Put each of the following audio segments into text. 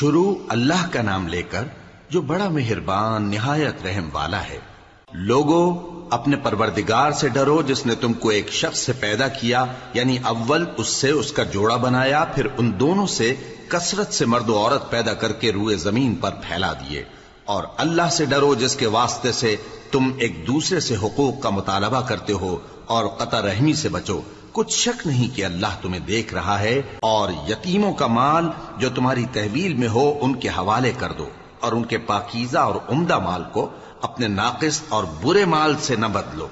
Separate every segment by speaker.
Speaker 1: شروع اللہ کا نام لے کر جو بڑا مہربان نہایت رحم والا ہے۔ لوگو اپنے پروردگار سے ڈرو جس نے تم کو ایک شخص سے پیدا کیا، یعنی اول اس سے اس کا جوڑا بنایا، پھر ان دونوں سے کثرت سے مرد و عورت پیدا کر کے روئے زمین پر پھیلا دیے۔ اور اللہ سے ڈرو جس کے واسطے سے تم ایک دوسرے سے حقوق کا مطالبہ کرتے ہو، اور قطع رحمی سے بچو۔ کچھ شک نہیں کہ اللہ تمہیں دیکھ رہا ہے۔ اور یتیموں کا مال جو تمہاری تحویل میں ہو ان کے حوالے کر دو، اور ان کے پاکیزہ اور عمدہ مال کو اپنے ناقص اور برے مال سے نہ بدلو،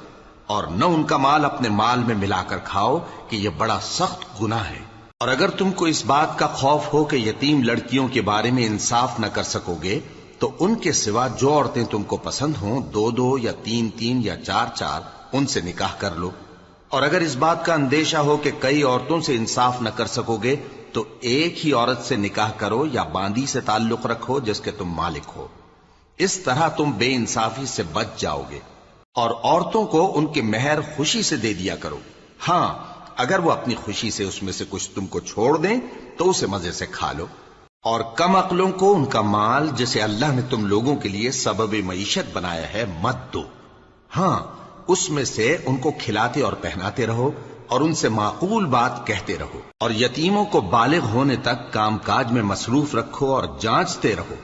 Speaker 1: اور نہ ان کا مال اپنے مال میں ملا کر کھاؤ کہ یہ بڑا سخت گناہ ہے۔ اور اگر تم کو اس بات کا خوف ہو کہ یتیم لڑکیوں کے بارے میں انصاف نہ کر سکو گے تو ان کے سوا جو عورتیں تم کو پسند ہوں، دو دو یا تین تین یا چار چار، ان سے نکاح کر لو۔ اور اگر اس بات کا اندیشہ ہو کہ کئی عورتوں سے انصاف نہ کر سکو گے تو ایک ہی عورت سے نکاح کرو یا باندی سے تعلق رکھو جس کے تم مالک ہو۔ اس طرح تم بے انصافی سے بچ جاؤ گے۔ اور عورتوں کو ان کے مہر خوشی سے دے دیا کرو۔ ہاں، اگر وہ اپنی خوشی سے اس میں سے کچھ تم کو چھوڑ دیں تو اسے مزے سے کھا لو۔ اور کم عقلوں کو ان کا مال جسے اللہ نے تم لوگوں کے لیے سبب معیشت بنایا ہے مت دو۔ ہاں، اس میں سے ان کو کھلاتے اور پہناتے رہو اور ان سے معقول بات کہتے رہو۔ اور یتیموں کو بالغ ہونے تک کام کاج میں مصروف رکھو اور جانچتے رہو۔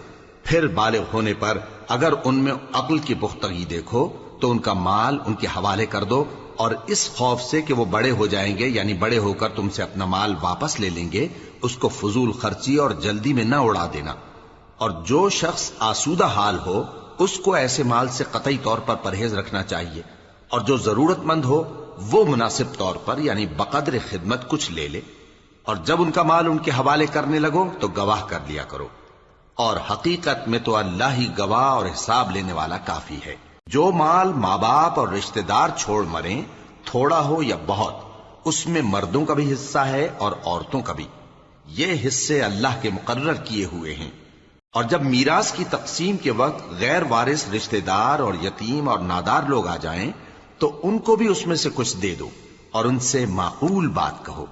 Speaker 1: پھر بالغ ہونے پر اگر ان میں عقل کی پختگی دیکھو تو ان کا مال ان کے حوالے کر دو، اور اس خوف سے کہ وہ بڑے ہو جائیں گے، یعنی بڑے ہو کر تم سے اپنا مال واپس لے لیں گے، اس کو فضول خرچی اور جلدی میں نہ اڑا دینا۔ اور جو شخص آسودہ حال ہو اس کو ایسے مال سے قطعی طور پر پرہیز رکھنا چاہیے، اور جو ضرورت مند ہو وہ مناسب طور پر یعنی بقدر خدمت کچھ لے لے۔ اور جب ان کا مال ان کے حوالے کرنے لگو تو گواہ کر لیا کرو، اور حقیقت میں تو اللہ ہی گواہ اور حساب لینے والا کافی ہے۔ جو مال ماں باپ اور رشتہ دار چھوڑ مریں، تھوڑا ہو یا بہت، اس میں مردوں کا بھی حصہ ہے اور عورتوں کا بھی۔ یہ حصے اللہ کے مقرر کیے ہوئے ہیں۔ اور جب میراث کی تقسیم کے وقت غیر وارث رشتہ دار اور یتیم اور نادار لوگ آ جائیں تو ان کو بھی اس میں سے کچھ دے دو، اور ان سے معقول بات کہو۔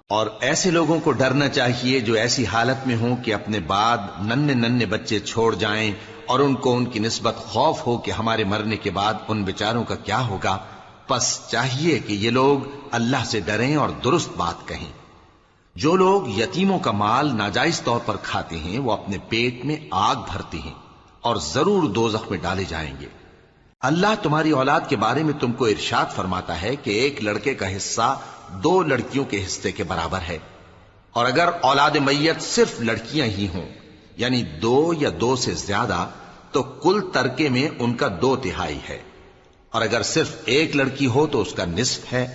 Speaker 1: اور ایسے لوگوں کو ڈرنا چاہیے جو ایسی حالت میں ہوں کہ اپنے بعد ننھے ننھے بچے چھوڑ جائیں، اور ان کو ان کی نسبت خوف ہو کہ ہمارے مرنے کے بعد ان بیچاروں کا کیا ہوگا۔ پس چاہیے کہ یہ لوگ اللہ سے ڈریں اور درست بات کہیں۔ جو لوگ یتیموں کا مال ناجائز طور پر کھاتے ہیں وہ اپنے پیٹ میں آگ بھرتے ہیں اور ضرور دوزخ میں ڈالے جائیں گے۔ اللہ تمہاری اولاد کے بارے میں تم کو ارشاد فرماتا ہے کہ ایک لڑکے کا حصہ دو لڑکیوں کے حصے کے برابر ہے، اور اگر اولاد میت صرف لڑکیاں ہی ہوں یعنی دو یا دو سے زیادہ تو کل ترکے میں ان کا 2/3 ہے، اور اگر صرف ایک لڑکی ہو تو اس کا نصف ہے۔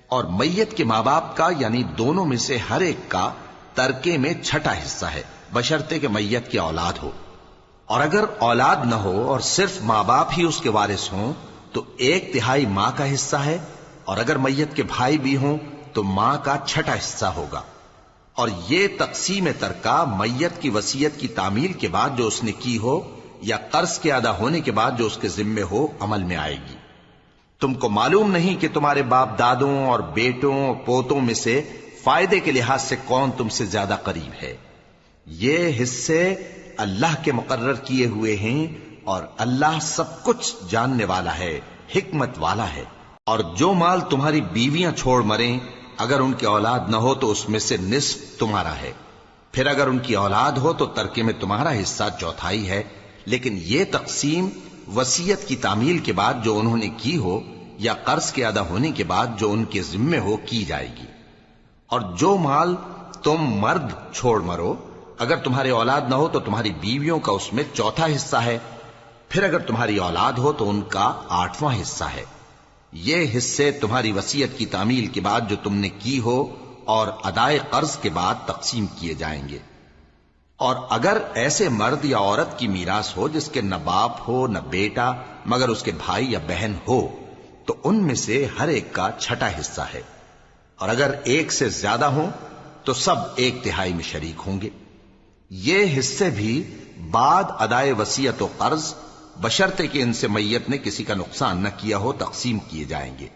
Speaker 1: اور میت کے ماں باپ کا یعنی دونوں میں سے ہر ایک کا ترکے میں 6واں حصہ ہے، بشرطے کہ میت کی اولاد ہو۔ اور اگر اولاد نہ ہو اور صرف ماں باپ ہی اس کے وارث ہوں تو 1/3 ماں کا حصہ ہے، اور اگر میت کے بھائی بھی ہوں تو ماں کا 6واں حصہ ہوگا۔ اور یہ تقسیم ترکہ میت کی وصیت کی تعمیل کے بعد جو اس نے کی ہو یا قرض کے ادا ہونے کے بعد جو اس کے ذمے ہو عمل میں آئے گی۔ تم کو معلوم نہیں کہ تمہارے باپ دادوں اور بیٹوں اور پوتوں میں سے فائدے کے لحاظ سے کون تم سے زیادہ قریب ہے۔ یہ حصے اللہ کے مقرر کیے ہوئے ہیں، اور اللہ سب کچھ جاننے والا ہے، حکمت والا ہے۔ اور جو مال تمہاری بیویاں چھوڑ مریں اگر ان کی اولاد نہ ہو تو اس میں سے نصف تمہارا ہے، پھر اگر ان کی اولاد ہو تو ترکے میں تمہارا حصہ 1/4 ہے، لیکن یہ تقسیم وصیت کی تعمیل کے بعد جو انہوں نے کی ہو یا قرض کے ادا ہونے کے بعد جو ان کے ذمے ہو کی جائے گی۔ اور جو مال تم مرد چھوڑ مرو اگر تمہاری اولاد نہ ہو تو تمہاری بیویوں کا اس میں 1/4 حصہ ہے، پھر اگر تمہاری اولاد ہو تو ان کا 8واں حصہ ہے۔ یہ حصے تمہاری وصیت کی تعمیل کے بعد جو تم نے کی ہو اور ادائے قرض کے بعد تقسیم کیے جائیں گے۔ اور اگر ایسے مرد یا عورت کی میراث ہو جس کے نہ باپ ہو نہ بیٹا مگر اس کے بھائی یا بہن ہو تو ان میں سے ہر ایک کا 6واں حصہ ہے، اور اگر ایک سے زیادہ ہوں تو سب 1/3 میں شریک ہوں گے۔ یہ حصے بھی بعد ادائے وصیت و قرض بشرطے کہ ان سے میت نے کسی کا نقصان نہ کیا ہو تقسیم کیے جائیں گے۔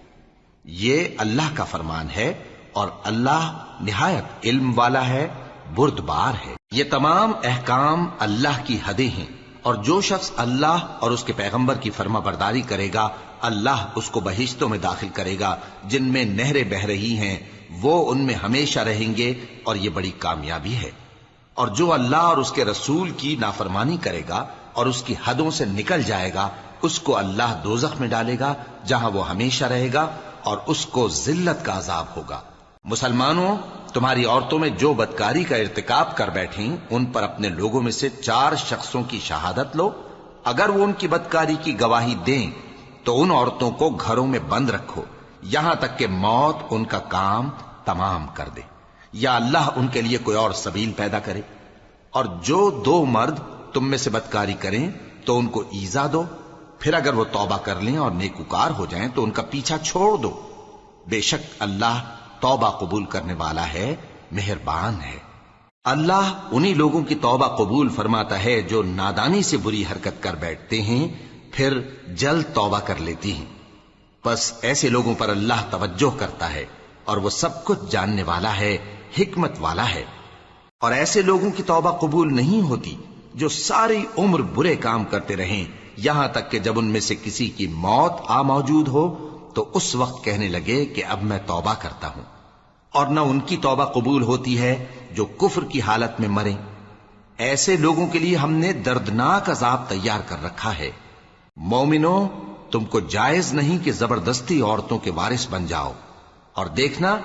Speaker 1: یہ اللہ کا فرمان ہے، اور اللہ نہایت علم والا ہے بردبار ہے۔ یہ تمام احکام اللہ کی حدیں ہیں، اور جو شخص اللہ اور اس کے پیغمبر کی فرما برداری کرے گا اللہ اس کو بہشتوں میں داخل کرے گا جن میں نہریں بہ رہی ہیں، وہ ان میں ہمیشہ رہیں گے، اور یہ بڑی کامیابی ہے۔ اور جو اللہ اور اس کے رسول کی نافرمانی کرے گا اور اس کی حدوں سے نکل جائے گا اس کو اللہ دوزخ میں ڈالے گا جہاں وہ ہمیشہ رہے گا، اور اس کو ذلت کا عذاب ہوگا۔ مسلمانوں، تمہاری عورتوں میں جو بدکاری کا ارتکاب کر بیٹھیں ان پر اپنے لوگوں میں سے 4 شخصوں کی شہادت لو۔ اگر وہ ان کی بدکاری کی گواہی دیں تو ان عورتوں کو گھروں میں بند رکھو یہاں تک کہ موت ان کا کام تمام کر دے، یا اللہ ان کے لیے کوئی اور سبیل پیدا کرے۔ اور جو 2 مرد تم میں سے بدکاری کریں تو ان کو ایذا دو، پھر اگر وہ توبہ کر لیں اور نیکوکار ہو جائیں تو ان کا پیچھا چھوڑ دو۔ بے شک اللہ توبہ قبول کرنے والا ہے، مہربان ہے۔ اللہ انہی لوگوں کی توبہ قبول فرماتا ہے جو نادانی سے بری حرکت کر بیٹھتے ہیں پھر جلد توبہ کر لیتی ہیں، بس ایسے لوگوں پر اللہ توجہ کرتا ہے اور وہ سب کچھ جاننے والا ہے، حکمت والا ہے۔ اور ایسے لوگوں کی توبہ قبول نہیں ہوتی جو ساری عمر برے کام کرتے رہیں یہاں تک کہ جب ان میں سے کسی کی موت آ موجود ہو تو اس وقت کہنے لگے کہ اب میں توبہ کرتا ہوں۔ اور نہ ان کی توبہ قبول ہوتی ہے جو کفر کی حالت میں مریں۔ ایسے لوگوں کے لیے ہم نے دردناک عذاب تیار کر رکھا ہے۔ مومنوں، تم کو جائز نہیں کہ زبردستی عورتوں کے وارث بن جاؤ، اور دیکھنا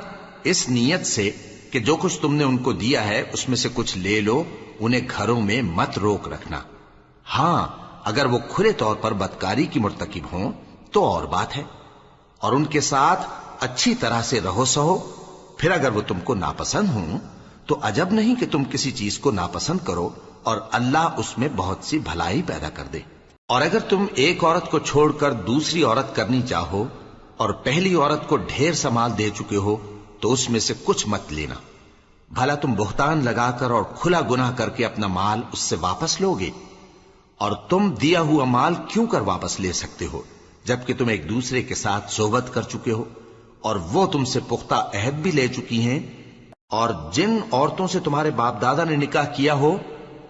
Speaker 1: اس نیت سے کہ جو کچھ تم نے ان کو دیا ہے اس میں سے کچھ لے لو، انہیں گھروں میں مت روک رکھنا۔ ہاں، اگر وہ کھلے طور پر بدکاری کی مرتکب ہوں تو اور بات ہے، اور ان کے ساتھ اچھی طرح سے رہو سہو۔ پھر اگر وہ تم کو ناپسند ہوں تو عجب نہیں کہ تم کسی چیز کو ناپسند کرو اور اللہ اس میں بہت سی بھلائی پیدا کر دے۔ اور اگر تم ایک عورت کو چھوڑ کر دوسری عورت کرنی چاہو اور پہلی عورت کو ڈھیر سا مال دے چکے ہو تو اس میں سے کچھ مت لینا، بھلا تم بہتان لگا کر اور کھلا گناہ کر کے اپنا مال اس سے واپس لوگے؟ اور تم دیا ہوا مال کیوں کر واپس لے سکتے ہو جبکہ تم ایک دوسرے کے ساتھ صحبت کر چکے ہو اور وہ تم سے پختہ عہد بھی لے چکی ہیں؟ اور جن عورتوں سے تمہارے باپ دادا نے نکاح کیا ہو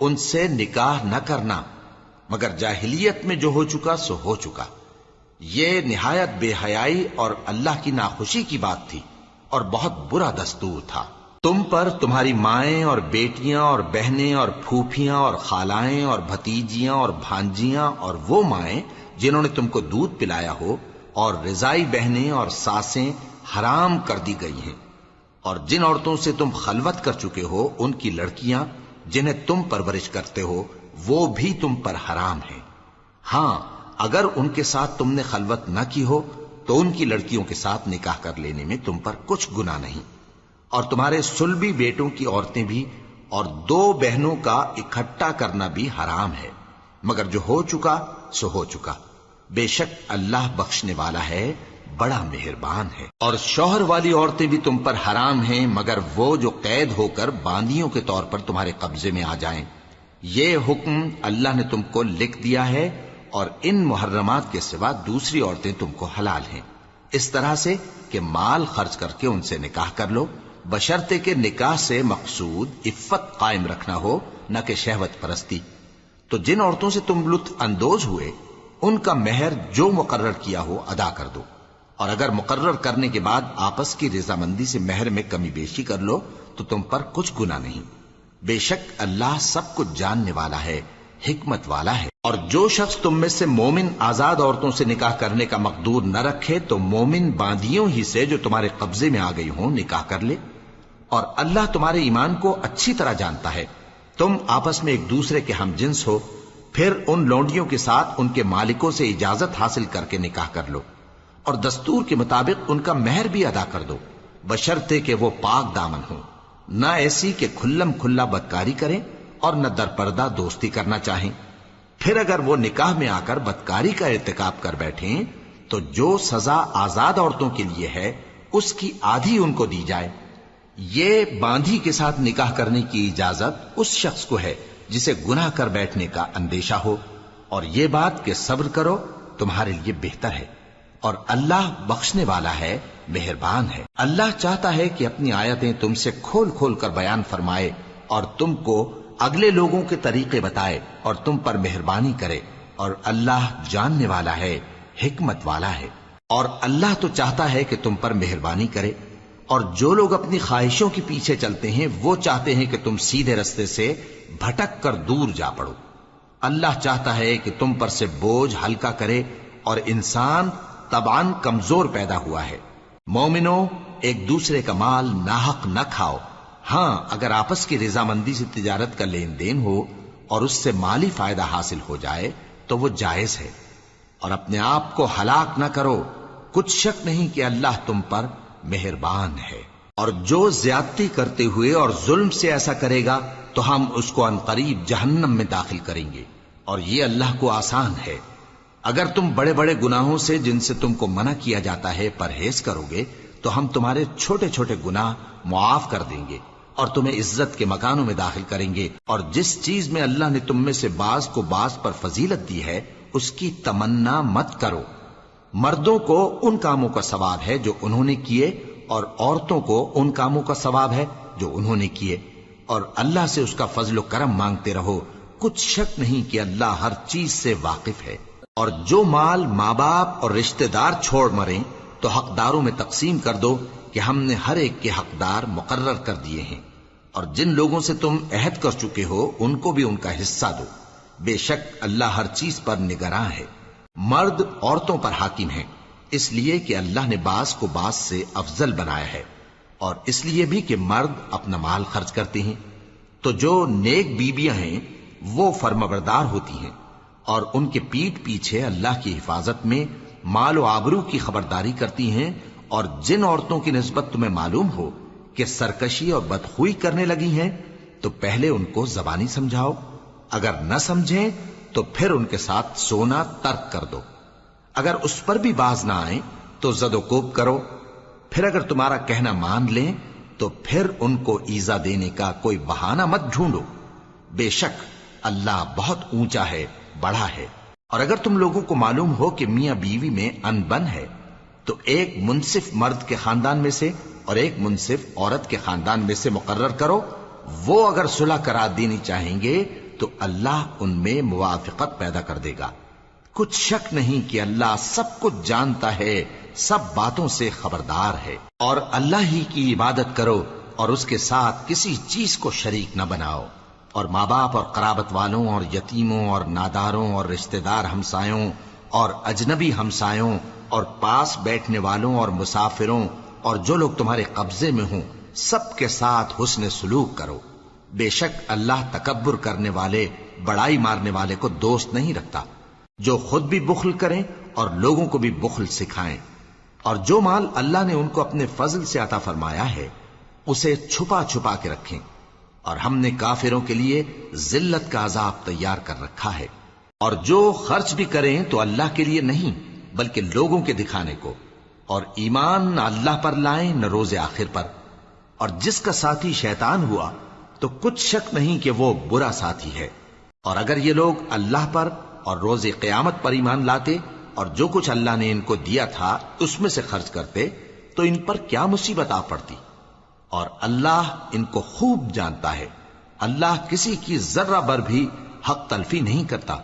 Speaker 1: ان سے نکاح نہ کرنا مگر جاہلیت میں جو ہو چکا سو ہو چکا۔ یہ نہایت بے حیائی اور اللہ کی ناخوشی کی بات تھی اور بہت برا دستور تھا۔ تم پر تمہاری مائیں اور بیٹیاں اور بہنیں اور پھوپھیاں اور خالائیں اور بھتیجیاں اور بھانجیاں اور وہ مائیں جنہوں نے تم کو دودھ پلایا ہو اور رضائی بہنیں اور ساسیں حرام کر دی گئی ہیں، اور جن عورتوں سے تم خلوت کر چکے ہو ان کی لڑکیاں جنہیں تم پرورش کرتے ہو وہ بھی تم پر حرام ہیں۔ ہاں، اگر ان کے ساتھ تم نے خلوت نہ کی ہو تو ان کی لڑکیوں کے ساتھ نکاح کر لینے میں تم پر کچھ گناہ نہیں۔ اور تمہارے صلبی بیٹوں کی عورتیں بھی اور 2 بہنوں کا اکٹھا کرنا بھی حرام ہے، مگر جو ہو چکا سو ہو چکا۔ بے شک اللہ بخشنے والا ہے، بڑا مہربان ہے۔ اور شوہر والی عورتیں بھی تم پر حرام ہیں مگر وہ جو قید ہو کر باندیوں کے طور پر تمہارے قبضے میں آ جائیں۔ یہ حکم اللہ نے تم کو لکھ دیا ہے، اور ان محرمات کے سوا دوسری عورتیں تم کو حلال ہیں، اس طرح سے کہ مال خرچ کر کے ان سے نکاح کر لو، بشرطے کہ نکاح سے مقصود عفت قائم رکھنا ہو نہ کہ شہوت پرستی۔ تو جن عورتوں سے تم لطف اندوز ہوئے ان کا مہر جو مقرر کیا ہو ادا کر دو، اور اگر مقرر کرنے کے بعد آپس کی رضامندی سے مہر میں کمی بیشی کر لو تو تم پر کچھ گناہ نہیں۔ بے شک اللہ سب کچھ جاننے والا ہے، حکمت والا ہے۔ اور جو شخص تم میں سے مومن آزاد عورتوں سے نکاح کرنے کا مقدور نہ رکھے تو مومن باندیوں ہی سے جو تمہارے قبضے میں آ گئی ہوں نکاح کر لے، اور اللہ تمہارے ایمان کو اچھی طرح جانتا ہے۔ تم آپس میں ایک دوسرے کے ہم جنس ہو، پھر ان لونڈیوں کے ساتھ ان کے مالکوں سے اجازت حاصل کر کے نکاح کر لو، اور دستور کے مطابق ان کا مہر بھی ادا کر دو، بشرطے کہ وہ پاک دامن ہوں، نہ ایسی کہ کھلم کھلا بدکاری کریں اور نہ درپردہ دوستی کرنا چاہیں۔ پھر اگر وہ نکاح میں آ کر بدکاری کا ارتکاب کر بیٹھیں تو جو سزا آزاد عورتوں کے لیے ہے اس کی آدھی ان کو دی جائے۔ یہ باندھی کے ساتھ نکاح کرنے کی اجازت اس شخص کو ہے جسے گناہ کر بیٹھنے کا اندیشہ ہو، اور یہ بات کہ صبر کرو تمہارے لیے بہتر ہے، اور اللہ بخشنے والا ہے، مہربان ہے۔ اللہ چاہتا ہے کہ اپنی آیتیں تم سے کھول کھول کر بیان فرمائے اور تم کو اگلے لوگوں کے طریقے بتائے اور تم پر مہربانی کرے، اور اللہ جاننے والا ہے، حکمت والا ہے۔ اور اللہ تو چاہتا ہے کہ تم پر مہربانی کرے، اور جو لوگ اپنی خواہشوں کے پیچھے چلتے ہیں وہ چاہتے ہیں کہ تم سیدھے رستے سے بھٹک کر دور جا پڑو۔ اللہ چاہتا ہے کہ تم پر سے بوجھ ہلکا کرے، اور انسان طبعاً کمزور پیدا ہوا ہے۔ مومنو، ایک دوسرے کا مال ناحق نہ کھاؤ۔ ہاں، اگر آپس کی رضامندی سے تجارت کا لین دین ہو اور اس سے مالی فائدہ حاصل ہو جائے تو وہ جائز ہے، اور اپنے آپ کو ہلاک نہ کرو، کچھ شک نہیں کہ اللہ تم پر مہربان ہے۔ اور جو زیادتی کرتے ہوئے اور ظلم سے ایسا کرے گا تو ہم اس کو عنقریب جہنم میں داخل کریں گے، اور یہ اللہ کو آسان ہے۔ اگر تم بڑے بڑے گناہوں سے جن سے تم کو منع کیا جاتا ہے پرہیز کرو گے تو ہم تمہارے چھوٹے چھوٹے گناہ معاف کر دیں گے اور تمہیں عزت کے مکانوں میں داخل کریں گے۔ اور جس چیز میں اللہ نے تم میں سے بعض کو بعض پر فضیلت دی ہے اس کی تمنا مت کرو۔ مردوں کو ان کاموں کا ثواب ہے جو انہوں نے کیے، اور عورتوں کو ان کاموں کا ثواب ہے جو انہوں نے کیے، اور اللہ سے اس کا فضل و کرم مانگتے رہو، کچھ شک نہیں کہ اللہ ہر چیز سے واقف ہے۔ اور جو مال ماں باپ اور رشتہ دار چھوڑ مریں تو حقداروں میں تقسیم کر دو کہ ہم نے ہر ایک کے حقدار مقرر کر دیے ہیں، اور جن لوگوں سے تم عہد کر چکے ہو ان کو بھی ان کا حصہ دو، بے شک اللہ ہر چیز پر نگراں ہے۔ مرد عورتوں پر حاکم ہیں، اس لیے کہ اللہ نے بعض کو بعض سے افضل بنایا ہے، اور اس لیے بھی کہ مرد اپنا مال خرچ کرتے ہیں۔ تو جو نیک بیویاں ہیں وہ فرمانبردار ہوتی ہیں، اور ان کے پیٹھ پیچھے اللہ کی حفاظت میں مال و آبرو کی خبرداری کرتی ہیں۔ اور جن عورتوں کی نسبت تمہیں معلوم ہو کہ سرکشی اور بدخوئی کرنے لگی ہیں تو پہلے ان کو زبانی سمجھاؤ، اگر نہ سمجھیں تو پھر ان کے ساتھ سونا ترک کر دو۔ اگر اس پر بھی باز نہ آئیں تو زد و کوب کرو، پھر اگر تمہارا کہنا مان لیں تو پھر ان کو ایذا دینے کا کوئی بہانہ مت ڈھونڈو، بے شک اللہ بہت اونچا ہے، بڑا ہے۔ اور اگر تم لوگوں کو معلوم ہو کہ میاں بیوی میں انبن ہے تو ایک منصف مرد کے خاندان میں سے اور ایک منصف عورت کے خاندان میں سے مقرر کرو، وہ اگر صلح کرا دینی چاہیں گے تو اللہ ان میں موافقت پیدا کر دے گا۔ کچھ شک نہیں کہ اللہ سب کچھ جانتا ہے، سب باتوں سے خبردار ہے۔ اور اللہ ہی کی عبادت کرو اور اس کے ساتھ کسی چیز کو شریک نہ بناؤ، اور ماں باپ اور قرابت والوں اور یتیموں اور ناداروں اور رشتہ دار ہمسایوں اور اجنبی ہمسایوں اور پاس بیٹھنے والوں اور مسافروں اور جو لوگ تمہارے قبضے میں ہوں سب کے ساتھ حسن سلوک کرو، بے شک اللہ تکبر کرنے والے، بڑائی مارنے والے کو دوست نہیں رکھتا۔ جو خود بھی بخل کریں اور لوگوں کو بھی بخل سکھائیں، اور جو مال اللہ نے ان کو اپنے فضل سے عطا فرمایا ہے اسے چھپا چھپا کے رکھیں، اور ہم نے کافروں کے لیے ذلت کا عذاب تیار کر رکھا ہے۔ اور جو خرچ بھی کریں تو اللہ کے لیے نہیں بلکہ لوگوں کے دکھانے کو، اور ایمان نہ اللہ پر لائیں نہ روز آخر پر۔ اور جس کا ساتھی شیطان ہوا تو کچھ شک نہیں کہ وہ برا ساتھی ہے۔ اور اگر یہ لوگ اللہ پر اور روز قیامت پر ایمان لاتے اور جو کچھ اللہ نے ان کو دیا تھا اس میں سے خرچ کرتے تو ان پر کیا مصیبت آ پڑتی، اور اللہ ان کو خوب جانتا ہے۔ اللہ کسی کی ذرہ بر بھی حق تلفی نہیں کرتا،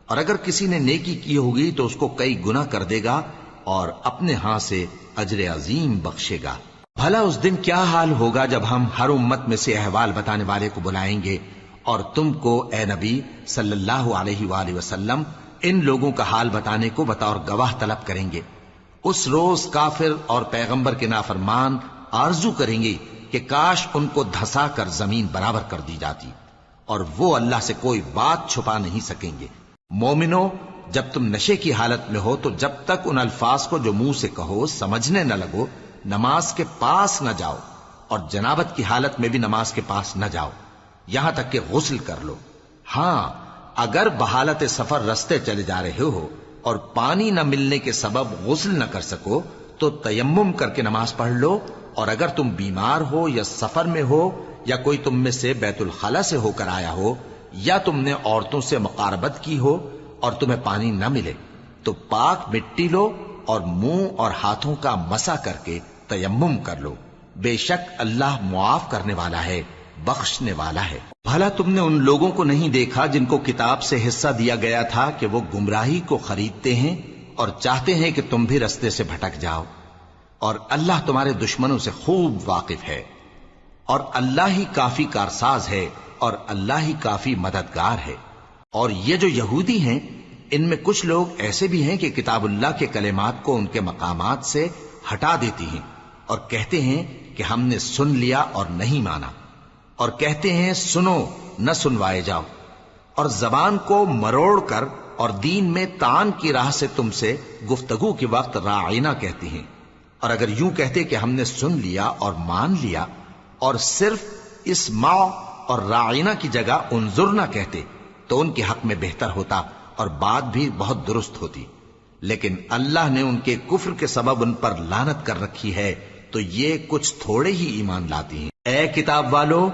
Speaker 1: اور اگر کسی نے نیکی کی ہوگی تو اس کو کئی گنا کر دے گا اور اپنے ہاں سے اجر عظیم بخشے گا۔ بھلا اس دن کیا حال ہوگا جب ہم ہر امت میں سے احوال بتانے والے کو بلائیں گے اور تم کو اے نبی صلی اللہ علیہ وآلہ وسلم ان لوگوں کا حال بتانے کو بطور گواہ طلب کریں گے۔ اس روز کافر اور پیغمبر کے نافرمان آرزو کریں گے کہ کاش ان کو دھسا کر زمین برابر کر دی جاتی، اور وہ اللہ سے کوئی بات چھپا نہیں سکیں گے۔ مومنو، جب تم نشے کی حالت میں ہو تو جب تک ان الفاظ کو جو منہ سے کہو سمجھنے نہ لگو نماز کے پاس نہ جاؤ، اور جنابت کی حالت میں بھی نماز کے پاس نہ جاؤ یہاں تک کہ غسل کر لو۔ ہاں، اگر بحالت سفر رستے چلے جا رہے ہو اور پانی نہ ملنے کے سبب غسل نہ کر سکو تو تیمم کر کے نماز پڑھ لو، اور اگر تم بیمار ہو یا سفر میں ہو یا کوئی تم میں سے بیت الخلا سے ہو کر آیا ہو یا تم نے عورتوں سے مقاربت کی ہو اور تمہیں پانی نہ ملے تو پاک مٹی لو اور منہ اور ہاتھوں کا مسح کر کے تیمم کر لو، بے شک اللہ معاف کرنے والا ہے، بخشنے والا ہے۔ بھلا تم نے ان لوگوں کو نہیں دیکھا جن کو کتاب سے حصہ دیا گیا تھا کہ وہ گمراہی کو خریدتے ہیں اور چاہتے ہیں کہ تم بھی رستے سے بھٹک جاؤ، اور اللہ تمہارے دشمنوں سے خوب واقف ہے، اور اللہ ہی کافی کارساز ہے، اور اللہ ہی کافی مددگار ہے۔ اور یہ جو یہودی ہیں، ان میں کچھ لوگ ایسے بھی ہیں کہ کتاب اللہ کے کلمات کو ان کے مقامات سے ہٹا دیتی ہیں اور کہتے ہیں کہ ہم نے سن لیا اور نہیں مانا، اور کہتے ہیں سنو نہ سنوائے جاؤ، اور زبان کو مروڑ کر اور دین میں طعن کی راہ سے تم سے گفتگو کے وقت راعینا کہتی ہیں۔ اور اگر یوں کہتے کہ ہم نے سن لیا اور مان لیا، اور صرف اسمع اور راعینا کی جگہ انظرنا کہتے، تو ان کے حق میں بہتر ہوتا اور بات بھی بہت درست ہوتی۔ لیکن اللہ نے ان کے کفر کے سبب ان پر لعنت کر رکھی ہے، تو یہ کچھ تھوڑے ہی ایمان لاتی ہیں۔ اے کتاب والو،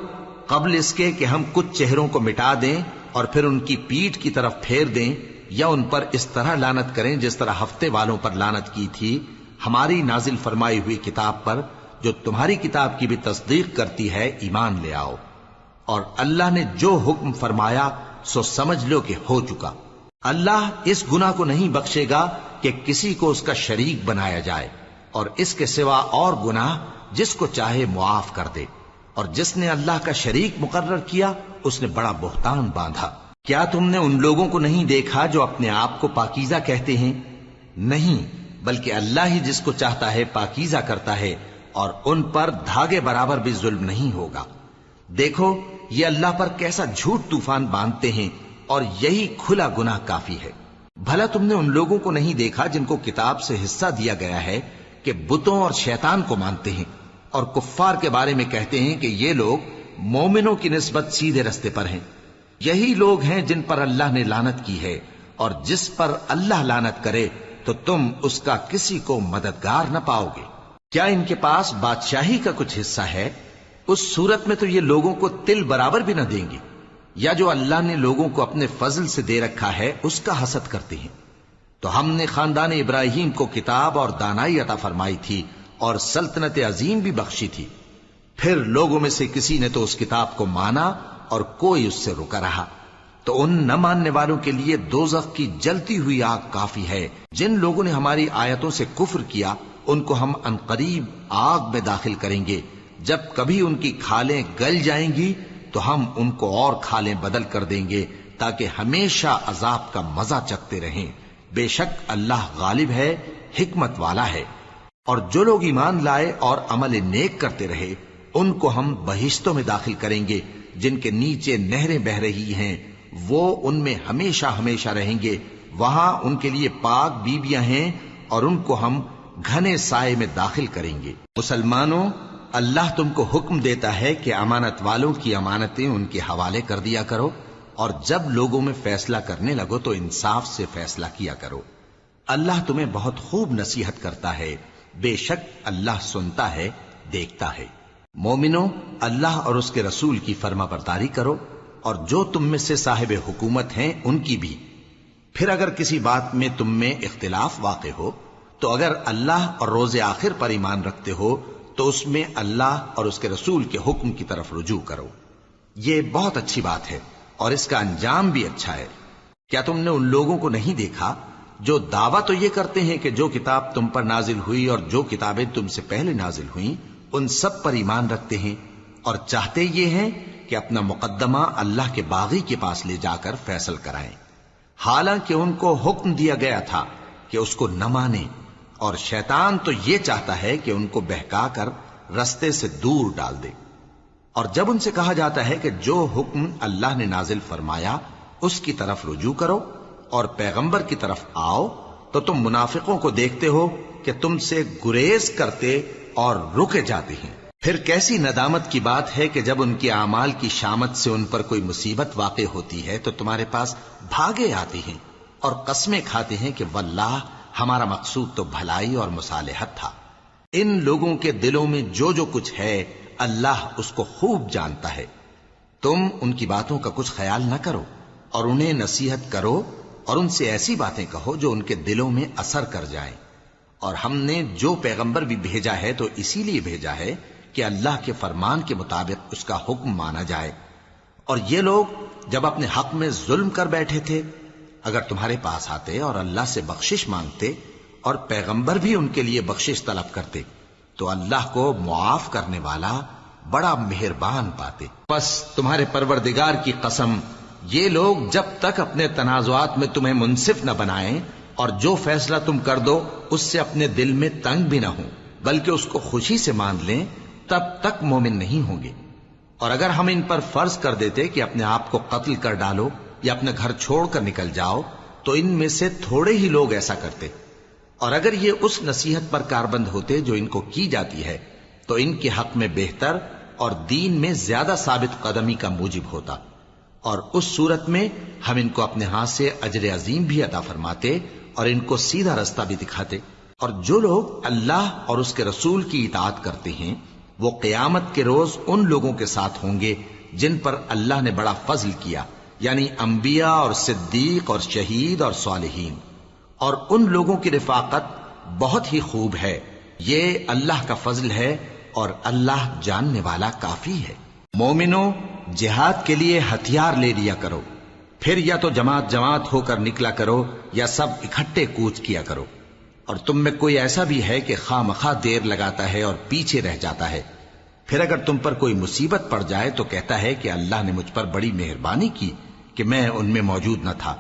Speaker 1: قبل اس کے کہ ہم کچھ چہروں کو مٹا دیں اور پھر ان کی پیٹھ کی طرف پھیر دیں یا ان پر اس طرح لعنت کریں جس طرح ہفتے والوں پر لعنت کی تھی، ہماری نازل فرمائی ہوئی کتاب پر جو تمہاری کتاب کی بھی تصدیق کرتی ہے ایمان لے آؤ، اور اللہ نے جو حکم فرمایا سو سمجھ لو کہ ہو چکا۔ اللہ اس گناہ کو نہیں بخشے گا کہ کسی کو اس کا شریک بنایا جائے، اور اس کے سوا اور گناہ جس کو چاہے معاف کر دے، اور جس نے اللہ کا شریک مقرر کیا اس نے بڑا بہتان باندھا۔ کیا تم نے ان لوگوں کو نہیں دیکھا جو اپنے آپ کو پاکیزہ کہتے ہیں؟ نہیں، بلکہ اللہ ہی جس کو چاہتا ہے پاکیزہ کرتا ہے، اور ان پر دھاگے برابر بھی ظلم نہیں ہوگا۔ دیکھو یہ اللہ پر کیسا جھوٹ طوفان باندھتے ہیں، اور یہی کھلا گناہ کافی ہے۔ بھلا تم نے ان لوگوں کو نہیں دیکھا جن کو کتاب سے حصہ دیا گیا ہے کہ بتوں اور شیطان کو مانتے ہیں، اور کفار کے بارے میں کہتے ہیں کہ یہ لوگ مومنوں کی نسبت سیدھے رستے پر ہیں۔ یہی لوگ ہیں جن پر اللہ نے لعنت کی ہے، اور جس پر اللہ لعنت کرے تو تم اس کا کسی کو مددگار نہ پاؤ گے۔ کیا ان کے پاس بادشاہی کا کچھ حصہ ہے؟ اس صورت میں تو یہ لوگوں کو تل برابر بھی نہ دیں گے، یا جو اللہ نے لوگوں کو اپنے فضل سے دے رکھا ہے اس کا حسد کرتے ہیں۔ تو ہم نے خاندان ابراہیم کو کتاب اور دانائی عطا فرمائی تھی اور سلطنت عظیم بھی بخشی تھی۔ پھر لوگوں میں سے کسی نے تو اس کتاب کو مانا اور کوئی اس سے رکا رہا، تو ان نہ ماننے والوں کے لیے دوزخ کی جلتی ہوئی آگ کافی ہے۔ جن لوگوں نے ہماری آیتوں سے کفر کیا ان کو ہم عنقریب آگ میں داخل کریں گے۔ جب کبھی ان کی کھالیں گل جائیں گی تو ہم ان کو اور کھالیں بدل کر دیں گے تاکہ ہمیشہ عذاب کا مزہ چکھتے رہیں۔ بے شک اللہ غالب ہے، حکمت والا ہے۔ اور جو لوگ ایمان لائے اور عمل نیک کرتے رہے ان کو ہم بہشتوں میں داخل کریں گے جن کے نیچے نہریں بہ رہی ہیں، وہ ان میں ہمیشہ ہمیشہ رہیں گے۔ وہاں ان کے لیے پاک بیویاں ہیں اور ان کو ہم گھنے سائے میں داخل کریں گے۔ مسلمانوں، اللہ تم کو حکم دیتا ہے کہ امانت والوں کی امانتیں ان کے حوالے کر دیا کرو، اور جب لوگوں میں فیصلہ کرنے لگو تو انصاف سے فیصلہ کیا کرو۔ اللہ تمہیں بہت خوب نصیحت کرتا ہے، بے شک اللہ سنتا ہے، دیکھتا ہے۔ مومنو، اللہ اور اس کے رسول کی فرما برداری کرو، اور جو تم میں سے صاحب حکومت ہیں ان کی بھی۔ پھر اگر کسی بات میں تم میں اختلاف واقع ہو تو اگر اللہ اور روز آخر پر ایمان رکھتے ہو تو اس میں اللہ اور اس کے رسول کے حکم کی طرف رجوع کرو۔ یہ بہت اچھی بات ہے اور اس کا انجام بھی اچھا ہے۔ کیا تم نے ان لوگوں کو نہیں دیکھا جو دعویٰ تو یہ کرتے ہیں کہ جو کتاب تم پر نازل ہوئی اور جو کتابیں تم سے پہلے نازل ہوئیں ان سب پر ایمان رکھتے ہیں، اور چاہتے یہ ہیں کہ اپنا مقدمہ اللہ کے باغی کے پاس لے جا کر فیصل کرائیں، حالانکہ ان کو حکم دیا گیا تھا کہ اس کو نہ مانیں، اور شیطان تو یہ چاہتا ہے کہ ان کو بہکا کر رستے سے دور ڈال دے۔ اور جب ان سے کہا جاتا ہے کہ جو حکم اللہ نے نازل فرمایا اس کی طرف رجوع کرو اور پیغمبر کی طرف آؤ، تو تم منافقوں کو دیکھتے ہو کہ تم سے گریز کرتے اور رکے جاتے ہیں۔ پھر کیسی ندامت کی بات ہے کہ جب ان کے اعمال کی شامت سے ان پر کوئی مصیبت واقع ہوتی ہے تو تمہارے پاس بھاگے آتے ہیں اور قسمیں کھاتے ہیں کہ واللہ ہمارا مقصود تو بھلائی اور مصالحت تھا۔ ان لوگوں کے دلوں میں جو جو کچھ ہے اللہ اس کو خوب جانتا ہے۔ تم ان کی باتوں کا کچھ خیال نہ کرو اور انہیں نصیحت کرو اور ان سے ایسی باتیں کہو جو ان کے دلوں میں اثر کر جائیں۔ اور ہم نے جو پیغمبر بھی بھیجا ہے تو اسی لیے بھیجا ہے کہ اللہ کے فرمان کے مطابق اس کا حکم مانا جائے۔ اور یہ لوگ جب اپنے حق میں ظلم کر بیٹھے تھے، اگر تمہارے پاس آتے اور اللہ سے بخشش مانگتے اور پیغمبر بھی ان کے لیے بخشش طلب کرتے تو اللہ کو معاف کرنے والا بڑا مہربان پاتے۔ پس تمہارے پروردگار کی قسم، یہ لوگ جب تک اپنے تنازعات میں تمہیں منصف نہ بنائیں اور جو فیصلہ تم کر دو اس سے اپنے دل میں تنگ بھی نہ ہوں بلکہ اس کو خوشی سے مان لیں، تب تک مومن نہیں ہوں گے۔ اور اگر ہم ان پر فرض کر دیتے کہ اپنے آپ کو قتل کر ڈالو یا اپنے گھر چھوڑ کر نکل جاؤ تو ان میں سے تھوڑے ہی لوگ ایسا کرتے، اور اگر یہ اس نصیحت پر کاربند ہوتے جو ان کو کی جاتی ہے تو ان کے حق میں بہتر اور دین میں زیادہ ثابت قدمی کا موجب ہوتا، اور اس صورت میں ہم ان کو اپنے ہاتھ سے اجر عظیم بھی عطا فرماتے اور ان کو سیدھا رستہ بھی دکھاتے۔ اور جو لوگ اللہ اور اس کے رسول کی اطاعت کرتے ہیں وہ قیامت کے روز ان لوگوں کے ساتھ ہوں گے جن پر اللہ نے بڑا فضل کیا، یعنی انبیاء اور صدیق اور شہید اور صالحین، اور ان لوگوں کی رفاقت بہت ہی خوب ہے۔ یہ اللہ کا فضل ہے اور اللہ جاننے والا کافی ہے۔ مومنوں، جہاد کے لیے ہتھیار لے لیا کرو، پھر یا تو جماعت جماعت ہو کر نکلا کرو یا سب اکٹھے کوچ کیا کرو۔ اور تم میں کوئی ایسا بھی ہے کہ خواہ مخواہ دیر لگاتا ہے اور پیچھے رہ جاتا ہے، پھر اگر تم پر کوئی مصیبت پڑ جائے تو کہتا ہے کہ اللہ نے مجھ پر بڑی مہربانی کی کہ میں ان میں موجود نہ تھا۔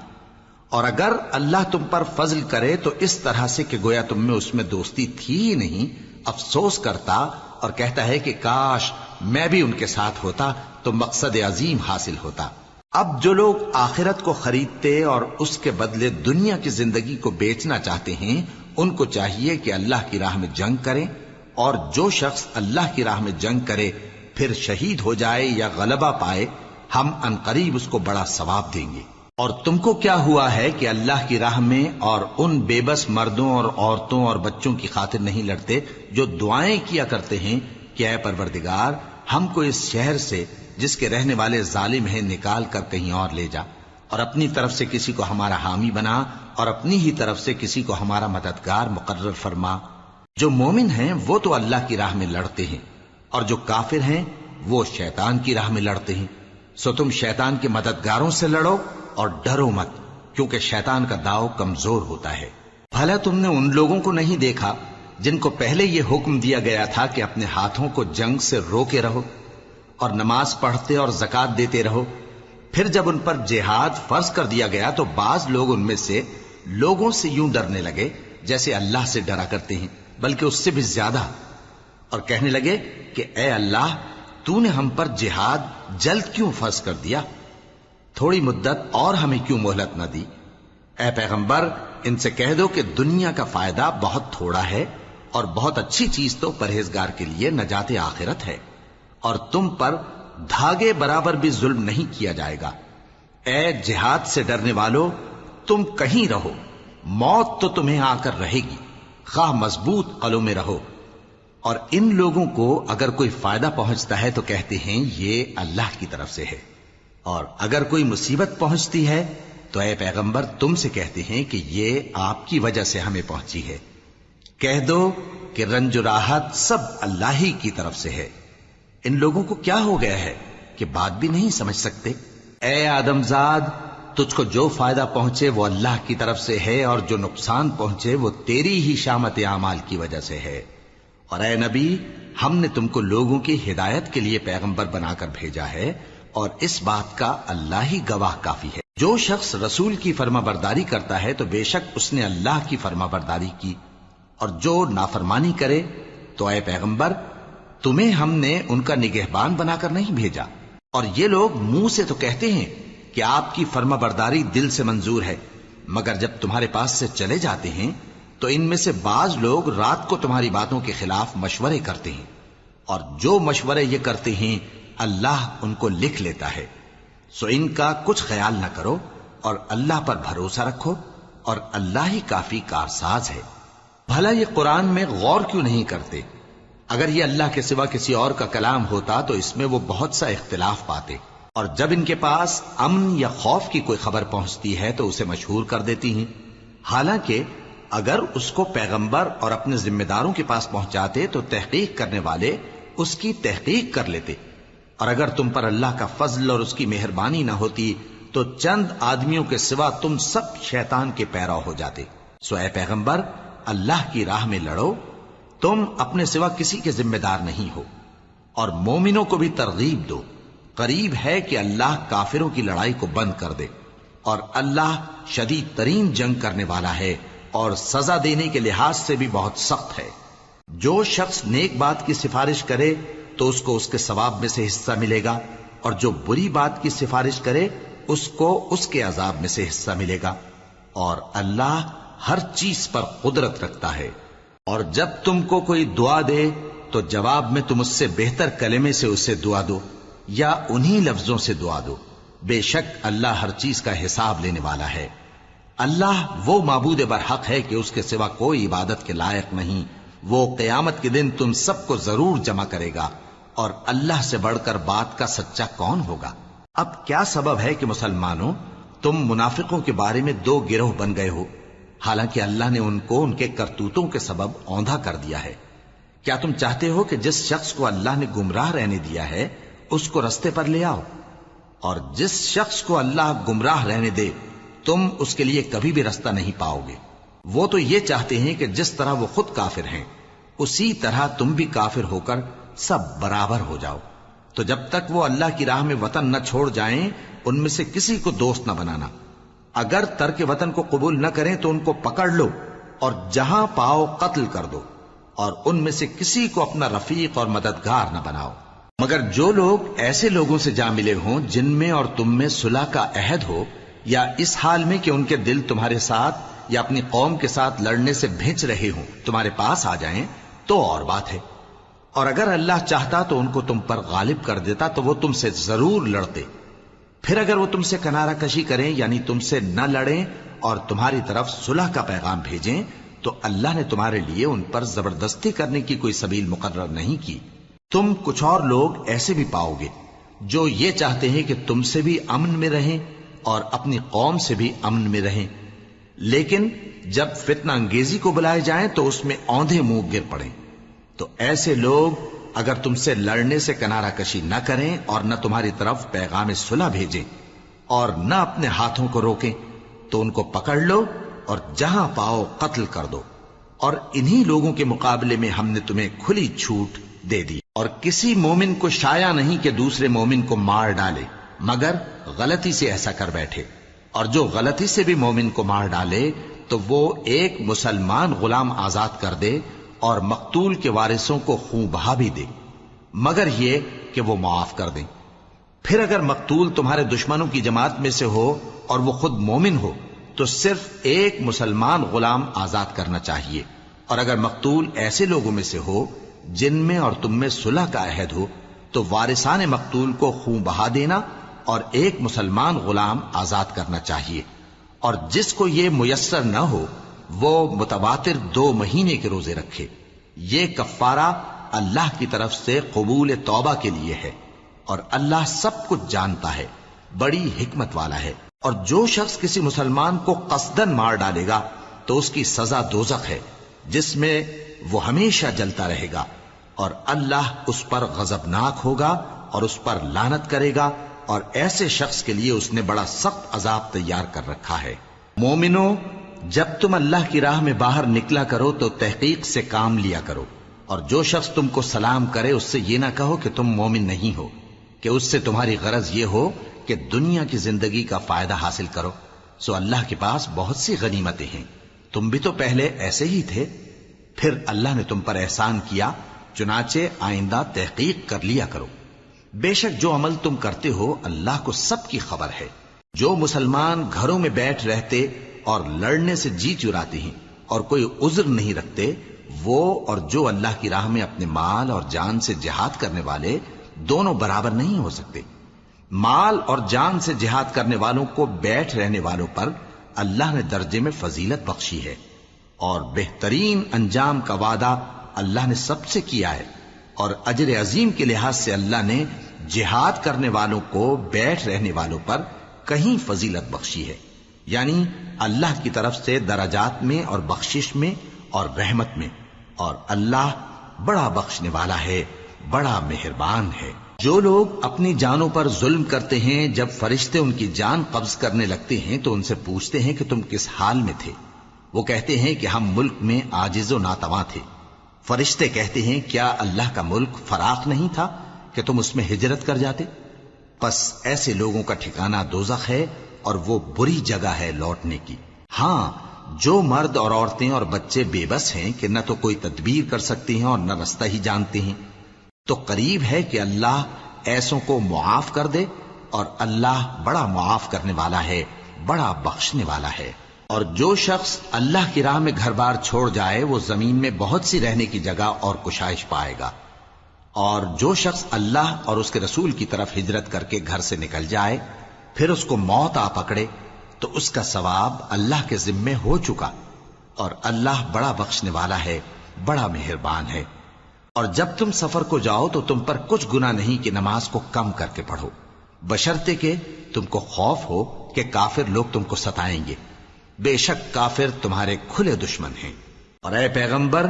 Speaker 1: اور اگر اللہ تم پر فضل کرے تو اس طرح سے کہ گویا تم میں اس میں دوستی تھی ہی نہیں، افسوس کرتا اور کہتا ہے کہ کاش میں بھی ان کے ساتھ ہوتا تو مقصد عظیم حاصل ہوتا۔ اب جو لوگ آخرت کو خریدتے اور اس کے بدلے دنیا کی زندگی کو بیچنا چاہتے ہیں ان کو چاہیے کہ اللہ کی راہ میں جنگ کریں، اور جو شخص اللہ کی راہ میں جنگ کرے پھر شہید ہو جائے یا غلبہ پائے ہم عنقریب اس کو بڑا ثواب دیں گے۔ اور تم کو کیا ہوا ہے کہ اللہ کی راہ میں اور ان بے بس مردوں اور عورتوں اور بچوں کی خاطر نہیں لڑتے جو دعائیں کیا کرتے ہیں کہ اے پروردگار ہم کو اس شہر سے جس کے رہنے والے ظالم ہیں نکال کر کہیں اور لے جا، اور اپنی طرف سے کسی کو ہمارا حامی بنا اور اپنی ہی طرف سے کسی کو ہمارا مددگار مقرر فرما۔ جو مومن ہیں وہ تو اللہ کی راہ میں لڑتے ہیں، اور جو کافر ہیں وہ شیطان کی راہ میں لڑتے ہیں، سو تم شیطان کے مددگاروں سے لڑو اور ڈرو مت، کیونکہ شیطان کا داؤ کمزور ہوتا ہے۔ بھلا تم نے ان لوگوں کو نہیں دیکھا جن کو پہلے یہ حکم دیا گیا تھا کہ اپنے ہاتھوں کو جنگ سے روکے رہو اور نماز پڑھتے اور زکوٰۃ دیتے رہو، پھر جب ان پر جہاد فرض کر دیا گیا تو بعض لوگ ان میں سے لوگوں سے یوں ڈرنے لگے جیسے اللہ سے ڈرا کرتے ہیں، بلکہ اس سے بھی زیادہ، اور کہنے لگے کہ اے اللہ تو نے ہم پر جہاد جلد کیوں فرض کر دیا، تھوڑی مدت اور ہمیں کیوں مہلت نہ دی؟ اے پیغمبر ان سے کہہ دو کہ دنیا کا فائدہ بہت تھوڑا ہے اور بہت اچھی چیز تو پرہیزگار کے لیے نجات آخرت ہے، اور تم پر دھاگے برابر بھی ظلم نہیں کیا جائے گا۔ اے جہاد سے ڈرنے والو، تم کہیں رہو، موت تو تمہیں آ کر رہے گی، خواہ مضبوط قلعوں میں رہو۔ اور ان لوگوں کو اگر کوئی فائدہ پہنچتا ہے تو کہتے ہیں یہ اللہ کی طرف سے ہے، اور اگر کوئی مصیبت پہنچتی ہے تو اے پیغمبر تم سے کہتے ہیں کہ یہ آپ کی وجہ سے ہمیں پہنچی ہے۔ کہہ دو کہ رنج و راحت سب اللہ ہی کی طرف سے ہے۔ ان لوگوں کو کیا ہو گیا ہے کہ بات بھی نہیں سمجھ سکتے؟ اے آدم زاد، تجھ کو جو فائدہ پہنچے وہ اللہ کی طرف سے ہے، اور جو نقصان پہنچے وہ تیری ہی شامت اعمال کی وجہ سے ہے۔ اور اے نبی، ہم نے تم کو لوگوں کی ہدایت کے لیے پیغمبر بنا کر بھیجا ہے، اور اس بات کا اللہ ہی گواہ کافی ہے۔ جو شخص رسول کی فرما برداری کرتا ہے تو بے شک اس نے اللہ کی فرما برداری کی، اور جو نافرمانی کرے تو اے پیغمبر تمہیں ہم نے ان کا نگہبان بنا کر نہیں بھیجا۔ اور یہ لوگ منہ سے تو کہتے ہیں کہ آپ کی فرما برداری دل سے منظور ہے، مگر جب تمہارے پاس سے چلے جاتے ہیں تو ان میں سے بعض لوگ رات کو تمہاری باتوں کے خلاف مشورے کرتے ہیں، اور جو مشورے یہ کرتے ہیں اللہ ان کو لکھ لیتا ہے۔ سو ان کا کچھ خیال نہ کرو اور اللہ پر بھروسہ رکھو، اور اللہ ہی کافی کارساز ہے۔ بھلا یہ قرآن میں غور کیوں نہیں کرتے؟ اگر یہ اللہ کے سوا کسی اور کا کلام ہوتا تو اس میں وہ بہت سا اختلاف پاتے، اور جب ان کے پاس امن یا خوف کی کوئی خبر پہنچتی ہے تو اسے مشہور کر دیتی ہیں، حالانکہ اگر اس کو پیغمبر اور اپنے ذمہ داروں کے پاس پہنچاتے تو تحقیق کرنے والے اس کی تحقیق کر لیتے، اور اگر تم پر اللہ کا فضل اور اس کی مہربانی نہ ہوتی تو چند آدمیوں کے سوا تم سب شیطان کے پیرو ہو جاتے۔ سو اے پیغمبر، اللہ کی راہ میں لڑو، تم اپنے سوا کسی کے ذمہ دار نہیں ہو، اور مومنوں کو بھی ترغیب دو، قریب ہے کہ اللہ کافروں کی لڑائی کو بند کر دے، اور اللہ شدید ترین جنگ کرنے والا ہے اور سزا دینے کے لحاظ سے بھی بہت سخت ہے۔ جو شخص نیک بات کی سفارش کرے تو اس کو اس کے ثواب میں سے حصہ ملے گا، اور جو بری بات کی سفارش کرے اس کو اس کے عذاب میں سے حصہ ملے گا، اور اللہ ہر چیز پر قدرت رکھتا ہے۔ اور جب تم کو کوئی دعا دے تو جواب میں تم اس سے بہتر کلمے سے اسے دعا دو یا انہی لفظوں سے دعا دو، بے شک اللہ ہر چیز کا حساب لینے والا ہے۔ اللہ وہ معبود برحق ہے کہ اس کے سوا کوئی عبادت کے لائق نہیں۔ وہ قیامت کے دن تم سب کو ضرور جمع کرے گا، اور اللہ سے بڑھ کر بات کا سچا کون ہوگا؟ اب کیا سبب ہے کہ مسلمانوں تم منافقوں کے بارے میں دو گروہ بن گئے ہو، حالانکہ اللہ نے ان کو ان کے کرتوتوں کے سبب اوندھا کر دیا ہے؟ کیا تم چاہتے ہو کہ جس شخص کو اللہ نے گمراہ رہنے دیا ہے اس کو رستے پر لے آؤ، اور جس شخص کو اللہ گمراہ رہنے دے تم اس کے لیے کبھی بھی رستہ نہیں پاؤ گے؟ وہ تو یہ چاہتے ہیں کہ جس طرح وہ خود کافر ہیں اسی طرح تم بھی کافر ہو کر سب برابر ہو جاؤ۔ تو جب تک وہ اللہ کی راہ میں وطن نہ چھوڑ جائیں ان میں سے کسی کو دوست نہ بنانا۔ اگر ترک وطن کو قبول نہ کریں تو ان کو پکڑ لو اور جہاں پاؤ قتل کر دو، اور ان میں سے کسی کو اپنا رفیق اور مددگار نہ بناؤ، مگر جو لوگ ایسے لوگوں سے جا ملے ہوں جن میں اور تم میں صلح کا عہد ہو، یا اس حال میں کہ ان کے دل تمہارے ساتھ یا اپنی قوم کے ساتھ لڑنے سے بھنچ رہے ہوں تمہارے پاس آ جائیں تو اور بات ہے، اور اگر اللہ چاہتا تو ان کو تم پر غالب کر دیتا تو وہ تم سے ضرور لڑتے۔ پھر اگر وہ تم سے کنارہ کشی کریں یعنی تم سے نہ لڑیں اور تمہاری طرف صلح کا پیغام بھیجیں تو اللہ نے تمہارے لیے ان پر زبردستی کرنے کی کوئی سبیل مقرر نہیں کی۔ تم کچھ اور لوگ ایسے بھی پاؤ گے جو یہ چاہتے ہیں کہ تم سے بھی امن میں رہیں اور اپنی قوم سے بھی امن میں رہیں، لیکن جب فتنہ انگیزی کو بلائے جائیں تو اس میں اوندھے منہ گر پڑیں۔ تو ایسے لوگ اگر تم سے لڑنے سے کنارہ کشی نہ کریں اور نہ تمہاری طرف پیغام صلح بھیجیں اور نہ اپنے ہاتھوں کو روکیں تو ان کو پکڑ لو اور جہاں پاؤ قتل کر دو، اور انہی لوگوں کے مقابلے میں ہم نے تمہیں کھلی چھوٹ دے دی، اور کسی مومن کو شایع نہیں کہ دوسرے مومن کو مار ڈالے مگر غلطی سے ایسا کر بیٹھے، اور جو غلطی سے بھی مومن کو مار ڈالے تو وہ ایک مسلمان غلام آزاد کر دے اور مقتول کے وارثوں کو خون بہا بھی دے، مگر یہ کہ وہ معاف کر دیں۔ پھر اگر مقتول تمہارے دشمنوں کی جماعت میں سے ہو اور وہ خود مومن ہو تو صرف ایک مسلمان غلام آزاد کرنا چاہیے، اور اگر مقتول ایسے لوگوں میں سے ہو جن میں اور تم میں صلح کا عہد ہو تو وارثان مقتول کو خون بہا دینا اور ایک مسلمان غلام آزاد کرنا چاہیے، اور جس کو یہ میسر نہ ہو وہ متواتر 2 مہینے کے روزے رکھے۔ یہ کفارہ اللہ کی طرف سے قبول توبہ کے لیے ہے، اور اللہ سب کچھ جانتا ہے، بڑی حکمت والا ہے۔ اور جو شخص کسی مسلمان کو قصدن مار ڈالے گا تو اس کی سزا دوزخ ہے جس میں وہ ہمیشہ جلتا رہے گا، اور اللہ اس پر غضبناک ہوگا اور اس پر لعنت کرے گا، اور ایسے شخص کے لیے اس نے بڑا سخت عذاب تیار کر رکھا ہے۔ مومنو، جب تم اللہ کی راہ میں باہر نکلا کرو تو تحقیق سے کام لیا کرو، اور جو شخص تم کو سلام کرے اس سے یہ نہ کہو کہ تم مومن نہیں ہو، کہ اس سے تمہاری غرض یہ ہو کہ دنیا کی زندگی کا فائدہ حاصل کرو۔ سو اللہ کے پاس بہت سی غنیمتیں ہیں، تم بھی تو پہلے ایسے ہی تھے، پھر اللہ نے تم پر احسان کیا، چنانچہ آئندہ تحقیق کر لیا کرو۔ بے شک جو عمل تم کرتے ہو اللہ کو سب کی خبر ہے۔ جو مسلمان گھروں میں بیٹھ رہتے اور لڑنے سے جی چراتے ہیں اور کوئی عذر نہیں رکھتے، وہ اور جو اللہ کی راہ میں اپنے مال اور جان سے جہاد کرنے والے دونوں برابر نہیں ہو سکتے۔ مال اور جان سے جہاد کرنے والوں کو بیٹھ رہنے والوں پر اللہ نے درجے میں فضیلت بخشی ہے، اور بہترین انجام کا وعدہ اللہ نے سب سے کیا ہے، اور اجر عظیم کے لحاظ سے اللہ نے جہاد کرنے والوں کو بیٹھ رہنے والوں پر کہیں فضیلت بخشی ہے، یعنی اللہ کی طرف سے درجات میں اور بخشش میں اور رحمت میں، اور اللہ بڑا بخشنے والا ہے، بڑا مہربان ہے۔ جو لوگ اپنی جانوں پر ظلم کرتے ہیں، جب فرشتے ان کی جان قبض کرنے لگتے ہیں تو ان سے پوچھتے ہیں کہ تم کس حال میں تھے؟ وہ کہتے ہیں کہ ہم ملک میں عاجز و ناتواں تھے۔ فرشتے کہتے ہیں کیا اللہ کا ملک فراخ نہیں تھا کہ تم اس میں ہجرت کر جاتے؟ پس ایسے لوگوں کا ٹھکانہ دوزخ ہے اور وہ بری جگہ ہے لوٹنے کی۔ ہاں، جو مرد اور عورتیں اور بچے بے بس ہیں کہ نہ تو کوئی تدبیر کر سکتے ہیں اور نہ رستہ ہی جانتے ہیں، تو قریب ہے کہ اللہ ایسوں کو معاف کر دے، اور اللہ بڑا معاف کرنے والا ہے، بڑا بخشنے والا ہے۔ اور جو شخص اللہ کی راہ میں گھر بار چھوڑ جائے وہ زمین میں بہت سی رہنے کی جگہ اور کشائش پائے گا، اور جو شخص اللہ اور اس کے رسول کی طرف ہجرت کر کے گھر سے نکل جائے پھر اس کو موت آ پکڑے تو اس کا ثواب اللہ کے ذمے ہو چکا، اور اللہ بڑا بخشنے والا ہے، بڑا مہربان ہے۔ اور جب تم سفر کو جاؤ تو تم پر کچھ گناہ نہیں کہ نماز کو کم کر کے پڑھو، بشرطے کہ تم کو خوف ہو کہ کافر لوگ تم کو ستائیں گے، بے شک کافر تمہارے کھلے دشمن ہیں۔ اور اے پیغمبر،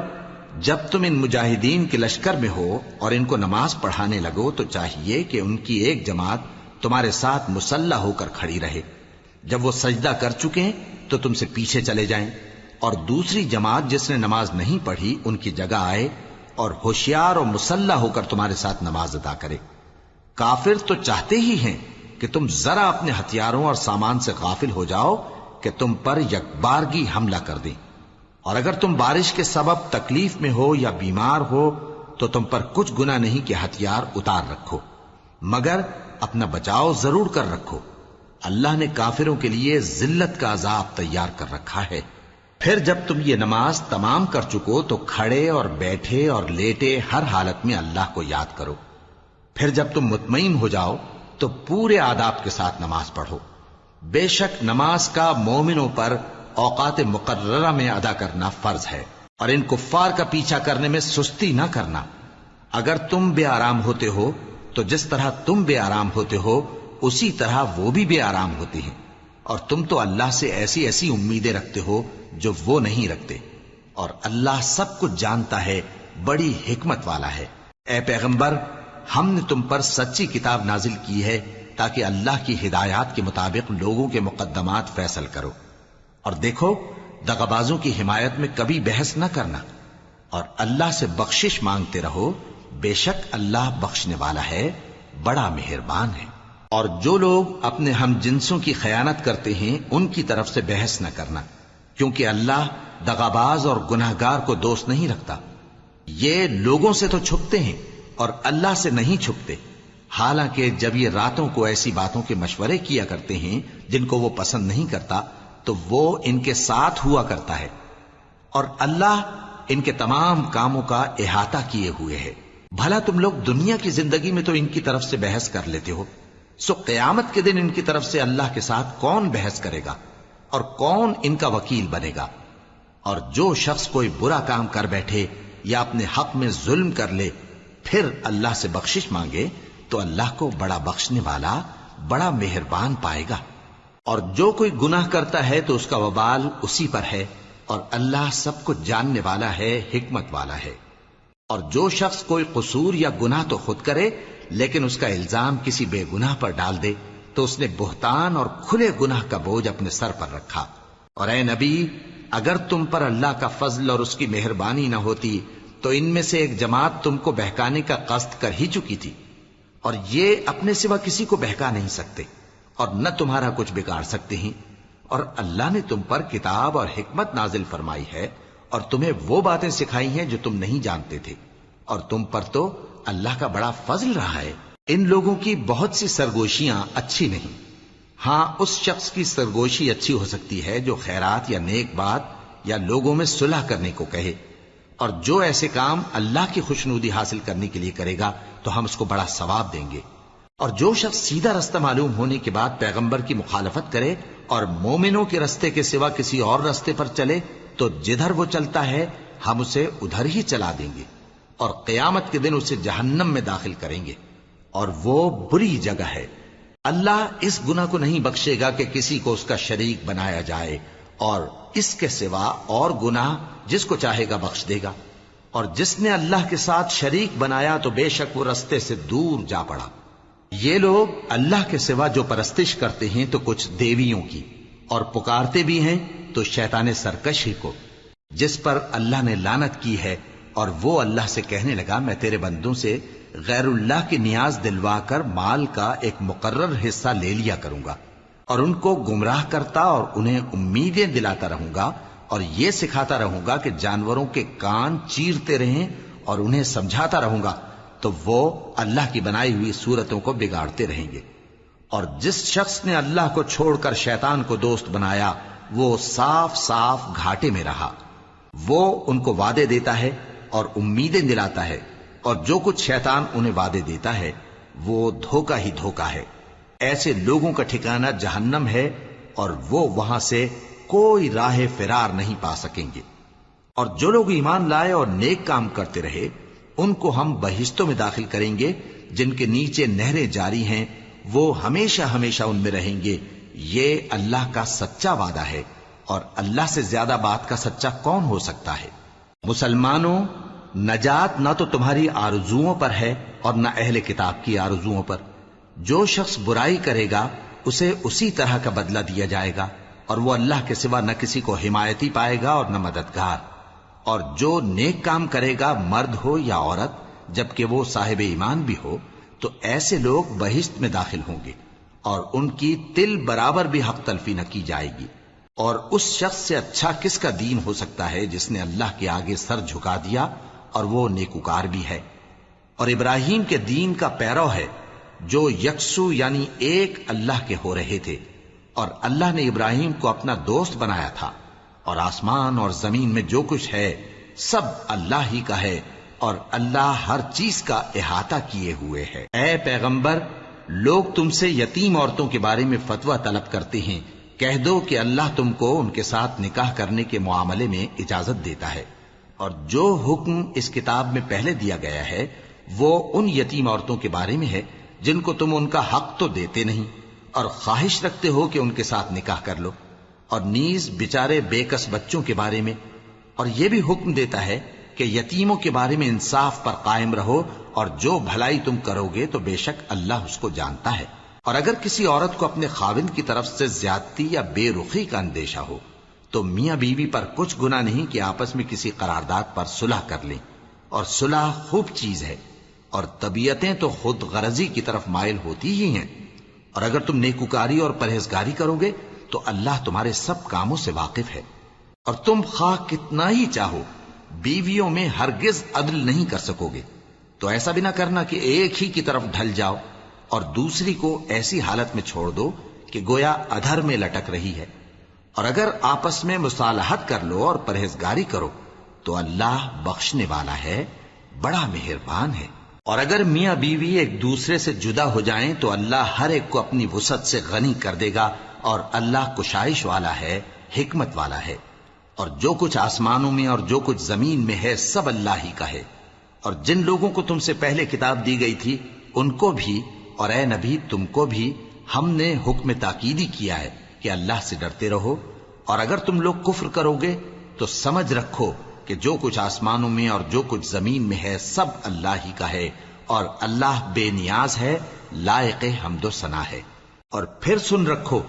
Speaker 1: جب تم ان مجاہدین کے لشکر میں ہو اور ان کو نماز پڑھانے لگو تو چاہیے کہ ان کی ایک جماعت تمہارے ساتھ مسلح ہو کر کھڑی رہے، جب وہ سجدہ کر چکے تو تم سے پیچھے چلے جائیں، اور دوسری جماعت جس نے نماز نہیں پڑھی ان کی جگہ آئے اور ہوشیار اور مسلح ہو کر تمہارے ساتھ نماز ادا کرے۔ کافر تو چاہتے ہی ہیں کہ تم ذرا اپنے ہتھیاروں اور سامان سے غافل ہو جاؤ کہ تم پر یکبارگی حملہ کر دیں، اور اگر تم بارش کے سبب تکلیف میں ہو یا بیمار ہو تو تم پر کچھ گناہ نہیں کہ ہتھیار اتار رکھو، مگر اپنا بچاؤ ضرور کر رکھو۔ اللہ نے کافروں کے لیے ذلت کا عذاب تیار کر رکھا ہے۔ پھر جب تم یہ نماز تمام کر چکو تو کھڑے اور بیٹھے اور لیٹے ہر حالت میں اللہ کو یاد کرو۔ پھر جب تم مطمئن ہو جاؤ تو پورے آداب کے ساتھ نماز پڑھو۔ بے شک نماز کا مومنوں پر اوقات مقررہ میں ادا کرنا فرض ہے، اور ان کفار کا پیچھا کرنے میں سستی نہ کرنا۔ اگر تم بے آرام ہوتے ہو تو جس طرح تم بے آرام ہوتے ہو اسی طرح وہ بھی بے آرام ہوتے ہیں، اور تم تو اللہ سے ایسی ایسی امیدیں رکھتے ہو جو وہ نہیں رکھتے، اور اللہ سب کچھ جانتا ہے، بڑی حکمت والا ہے۔ اے پیغمبر، ہم نے تم پر سچی کتاب نازل کی ہے تاکہ اللہ کی ہدایات کے مطابق لوگوں کے مقدمات فیصل کرو، اور دیکھو دغابازوں کی حمایت میں کبھی بحث نہ کرنا، اور اللہ سے بخشش مانگتے رہو، بے شک اللہ بخشنے والا ہے، بڑا مہربان ہے۔ اور جو لوگ اپنے ہم جنسوں کی خیانت کرتے ہیں ان کی طرف سے بحث نہ کرنا، کیونکہ اللہ دغاباز اور گناہگار کو دوست نہیں رکھتا۔ یہ لوگوں سے تو چھپتے ہیں اور اللہ سے نہیں چھپتے، حالانکہ جب یہ راتوں کو ایسی باتوں کے مشورے کیا کرتے ہیں جن کو وہ پسند نہیں کرتا تو وہ ان کے ساتھ ہوا کرتا ہے، اور اللہ ان کے تمام کاموں کا احاطہ کیے ہوئے ہے۔ بھلا تم لوگ دنیا کی زندگی میں تو ان کی طرف سے بحث کر لیتے ہو، سو قیامت کے دن ان کی طرف سے اللہ کے ساتھ کون بحث کرے گا اور کون ان کا وکیل بنے گا؟ اور جو شخص کوئی برا کام کر بیٹھے یا اپنے حق میں ظلم کر لے پھر اللہ سے بخشش مانگے تو اللہ کو بڑا بخشنے والا، بڑا مہربان پائے گا۔ اور جو کوئی گناہ کرتا ہے تو اس کا وبال اسی پر ہے، اور اللہ سب کچھ جاننے والا ہے، حکمت والا ہے۔ اور جو شخص کوئی قصور یا گناہ تو خود کرے لیکن اس کا الزام کسی بے گناہ پر ڈال دے تو اس نے بہتان اور کھلے گناہ کا بوجھ اپنے سر پر رکھا۔ اور اے نبی، اگر تم پر اللہ کا فضل اور اس کی مہربانی نہ ہوتی تو ان میں سے ایک جماعت تم کو بہکانے کا قصد کر ہی چکی تھی، اور یہ اپنے سوا کسی کو بہکا نہیں سکتے اور نہ تمہارا کچھ بگاڑ سکتے ہیں۔ اور اللہ نے تم پر کتاب اور حکمت نازل فرمائی ہے اور تمہیں وہ باتیں سکھائی ہیں جو تم نہیں جانتے تھے، اور تم پر تو اللہ کا بڑا فضل رہا ہے۔ ان لوگوں کی بہت سی سرگوشیاں اچھی نہیں، ہاں اس شخص کی سرگوشی اچھی ہو سکتی ہے جو خیرات یا نیک بات یا لوگوں میں صلح کرنے کو کہے، اور جو ایسے کام اللہ کی خوشنودی حاصل کرنے کے لیے کرے گا تو ہم اس کو بڑا ثواب دیں گے۔ اور جو شخص سیدھا رستہ معلوم ہونے کے بعد پیغمبر کی مخالفت کرے اور مومنوں کے رستے کے سوا کسی اور رستے پر چلے تو جدھر وہ چلتا ہے ہم اسے ادھر ہی چلا دیں گے، اور قیامت کے دن اسے جہنم میں داخل کریں گے، اور وہ بری جگہ ہے۔ اللہ اس گناہ کو نہیں بخشے گا کہ کسی کو اس کا شریک بنایا جائے، اور اس کے سوا اور گناہ جس کو چاہے گا بخش دے گا۔ اور جس نے اللہ کے ساتھ شریک بنایا تو بے شک وہ رستے سے دور جا پڑا۔ یہ لوگ اللہ کے سوا جو پرستش کرتے ہیں تو کچھ دیویوں کی، اور پکارتے بھی ہیں تو شیطان سرکش ہی کو، جس پر اللہ نے لعنت کی ہے۔ اور وہ اللہ سے کہنے لگا میں تیرے بندوں سے غیر اللہ کی نیاز دلوا کر مال کا ایک مقرر حصہ لے لیا کروں گا، اور ان کو گمراہ کرتا اور انہیں امیدیں دلاتا رہوں گا، اور یہ سکھاتا رہوں گا کہ جانوروں کے کان چیرتے رہیں، اور انہیں سمجھاتا رہوں گا تو وہ اللہ کی بنائی ہوئی صورتوں کو بگاڑتے رہیں گے۔ اور جس شخص نے اللہ کو چھوڑ کر شیطان کو دوست بنایا وہ صاف صاف گھاٹے میں رہا۔ وہ ان کو وعدے دیتا ہے اور امیدیں دلاتا ہے، اور جو کچھ شیطان انہیں وعدے دیتا ہے وہ دھوکہ ہی دھوکہ ہے۔ ایسے لوگوں کا ٹھکانہ جہنم ہے، اور وہ وہاں سے کوئی راہ فرار نہیں پا سکیں گے۔ اور جو لوگ ایمان لائے اور نیک کام کرتے رہے ان کو ہم بہشتوں میں داخل کریں گے جن کے نیچے نہریں جاری ہیں، وہ ہمیشہ ہمیشہ ان میں رہیں گے۔ یہ اللہ کا سچا وعدہ ہے، اور اللہ سے زیادہ بات کا سچا کون ہو سکتا ہے؟ مسلمانوں، نجات نہ تو تمہاری آرزوؤں پر ہے اور نہ اہل کتاب کی آرزوؤں پر۔ جو شخص برائی کرے گا اسے اسی طرح کا بدلہ دیا جائے گا، اور وہ اللہ کے سوا نہ کسی کو حمایتی پائے گا اور نہ مددگار۔ اور جو نیک کام کرے گا مرد ہو یا عورت جبکہ وہ صاحب ایمان بھی ہو تو ایسے لوگ بہشت میں داخل ہوں گے، اور ان کی تل برابر بھی حق تلفی نہ کی جائے گی۔ اور اس شخص سے اچھا کس کا دین ہو سکتا ہے جس نے اللہ کے آگے سر جھکا دیا اور وہ نیکوکار بھی ہے۔ اور ابراہیم کے دین کا پیرو ہے جو یکسو یعنی ایک اللہ کے ہو رہے تھے، اور اللہ نے ابراہیم کو اپنا دوست بنایا تھا۔ اور آسمان اور زمین میں جو کچھ ہے سب اللہ ہی کا ہے، اور اللہ ہر چیز کا احاطہ کیے ہوئے ہے۔ اے پیغمبر، لوگ تم سے یتیم عورتوں کے بارے میں فتویٰ طلب کرتے ہیں، کہہ دو کہ اللہ تم کو ان کے ساتھ نکاح کرنے کے معاملے میں اجازت دیتا ہے، اور جو حکم اس کتاب میں پہلے دیا گیا ہے وہ ان یتیم عورتوں کے بارے میں ہے جن کو تم ان کا حق تو دیتے نہیں، اور خواہش رکھتے ہو کہ ان کے ساتھ نکاح کر لو، اور نیز بیچارے بے کس بچوں کے بارے میں۔ اور یہ بھی حکم دیتا ہے کہ یتیموں کے بارے میں انصاف پر قائم رہو، اور جو بھلائی تم کرو گے تو بے شک اللہ اس کو جانتا ہے۔ اور اگر کسی عورت کو اپنے خاوند کی طرف سے زیادتی یا بے رخی کا اندیشہ ہو تو میاں بیوی پر کچھ گناہ نہیں کہ آپس میں کسی قرارداد پر صلح کر لیں، اور صلح خوب چیز ہے، اور طبیعتیں تو خود غرضی کی طرف مائل ہوتی ہی ہیں۔ اور اگر تم نیکوکاری اور پرہیزگاری کرو گے تو اللہ تمہارے سب کاموں سے واقف ہے۔ اور تم خواہ کتنا ہی چاہو بیویوں میں ہرگز عدل نہیں کر سکو گے، تو ایسا بھی نہ کرنا کہ ایک ہی کی طرف ڈھل جاؤ اور دوسری کو ایسی حالت میں چھوڑ دو کہ گویا ادھر میں لٹک رہی ہے۔ اور اگر آپس میں مصالحت کر لو اور پرہیزگاری کرو تو اللہ بخشنے والا ہے، بڑا مہربان ہے۔ اور اگر میاں بیوی ایک دوسرے سے جدا ہو جائیں تو اللہ ہر ایک کو اپنی وسعت سے غنی کر دے گا، اور اللہ کشائش والا ہے، حکمت والا ہے۔ اور جو کچھ آسمانوں میں اور جو کچھ زمین میں ہے سب اللہ ہی کا ہے۔ اور جن لوگوں کو تم سے پہلے کتاب دی گئی تھی ان کو بھی اور اے نبی تم کو بھی ہم نے حکم تاکیدی کیا ہے کہ اللہ سے ڈرتے رہو، اور اگر تم لوگ کفر کرو گے تو سمجھ رکھو کہ جو کچھ آسمانوں میں اور جو کچھ زمین میں ہے سب اللہ ہی کا ہے، اور اللہ بے نیاز ہے، لائق حمد و ثنا ہے۔ اور پھر سن رکھو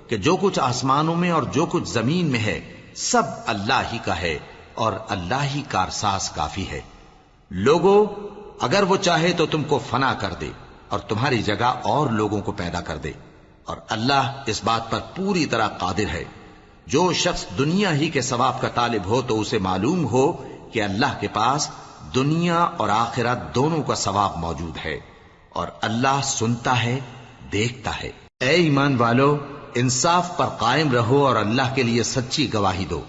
Speaker 1: کہ جو کچھ آسمانوں میں اور جو کچھ زمین میں ہے سب اللہ ہی کا ہے، اور اللہ ہی کارساز کافی ہے۔ لوگو، اگر وہ چاہے تو تم کو فنا کر دے اور تمہاری جگہ اور لوگوں کو پیدا کر دے، اور اللہ اس بات پر پوری طرح قادر ہے۔ جو شخص دنیا ہی کے ثواب کا طالب ہو تو اسے معلوم ہو کہ اللہ کے پاس دنیا اور آخرت دونوں کا ثواب موجود ہے، اور اللہ سنتا ہے، دیکھتا ہے۔ اے ایمان والو، انصاف پر قائم رہو اور اللہ کے لیے سچی گواہی دو،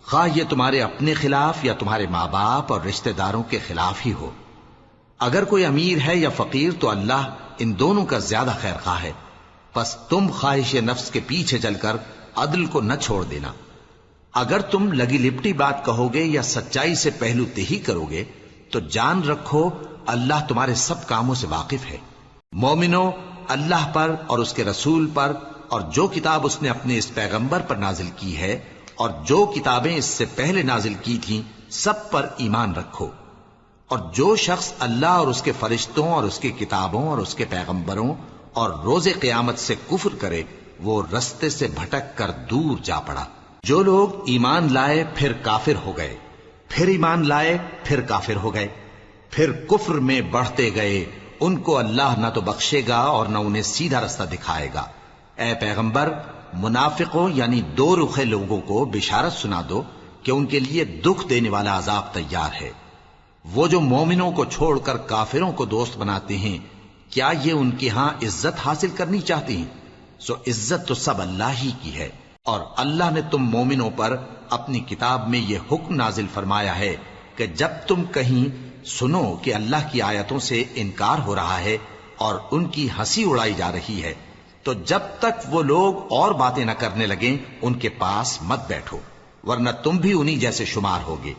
Speaker 1: خواہ یہ تمہارے اپنے خلاف یا تمہارے ماں باپ اور رشتہ داروں کے خلاف ہی ہو۔ اگر کوئی امیر ہے یا فقیر تو اللہ ان دونوں کا زیادہ خیر خواہ ہے، پس تم خواہش نفس کے پیچھے چل کر عدل کو نہ چھوڑ دینا۔ اگر تم لگی لپٹی بات کہو گے یا سچائی سے پہلو تہی کرو گے تو جان رکھو اللہ تمہارے سب کاموں سے واقف ہے۔ مومنو، اللہ پر اور اس کے رسول پر اور جو کتاب اس نے اپنے اس پیغمبر پر نازل کی ہے اور جو کتابیں اس سے پہلے نازل کی تھیں سب پر ایمان رکھو، اور جو شخص اللہ اور اس کے فرشتوں اور اس کی کتابوں اور اس کے پیغمبروں اور روز قیامت سے کفر کرے وہ رستے سے بھٹک کر دور جا پڑا۔ جو لوگ ایمان لائے پھر کافر ہو گئے، پھر ایمان لائے پھر کافر ہو گئے، پھر کفر میں بڑھتے گئے، ان کو اللہ نہ تو بخشے گا اور نہ انہیں سیدھا رستہ دکھائے گا۔ اے پیغمبر، منافقوں یعنی دو رخے لوگوں کو بشارت سنا دو کہ ان کے لیے دکھ دینے والا عذاب تیار ہے۔ وہ جو مومنوں کو چھوڑ کر کافروں کو دوست بناتے ہیں، کیا یہ ان کے ہاں عزت حاصل کرنی چاہتے ہیں؟ سو عزت تو سب اللہ ہی کی ہے۔ اور اللہ نے تم مومنوں پر اپنی کتاب میں یہ حکم نازل فرمایا ہے کہ جب تم کہیں سنو کہ اللہ کی آیتوں سے انکار ہو رہا ہے اور ان کی ہنسی اڑائی جا رہی ہے، تو جب تک وہ لوگ اور باتیں نہ کرنے لگیں ان کے پاس مت بیٹھو، ورنہ تم بھی انہی جیسے شمار ہوگے۔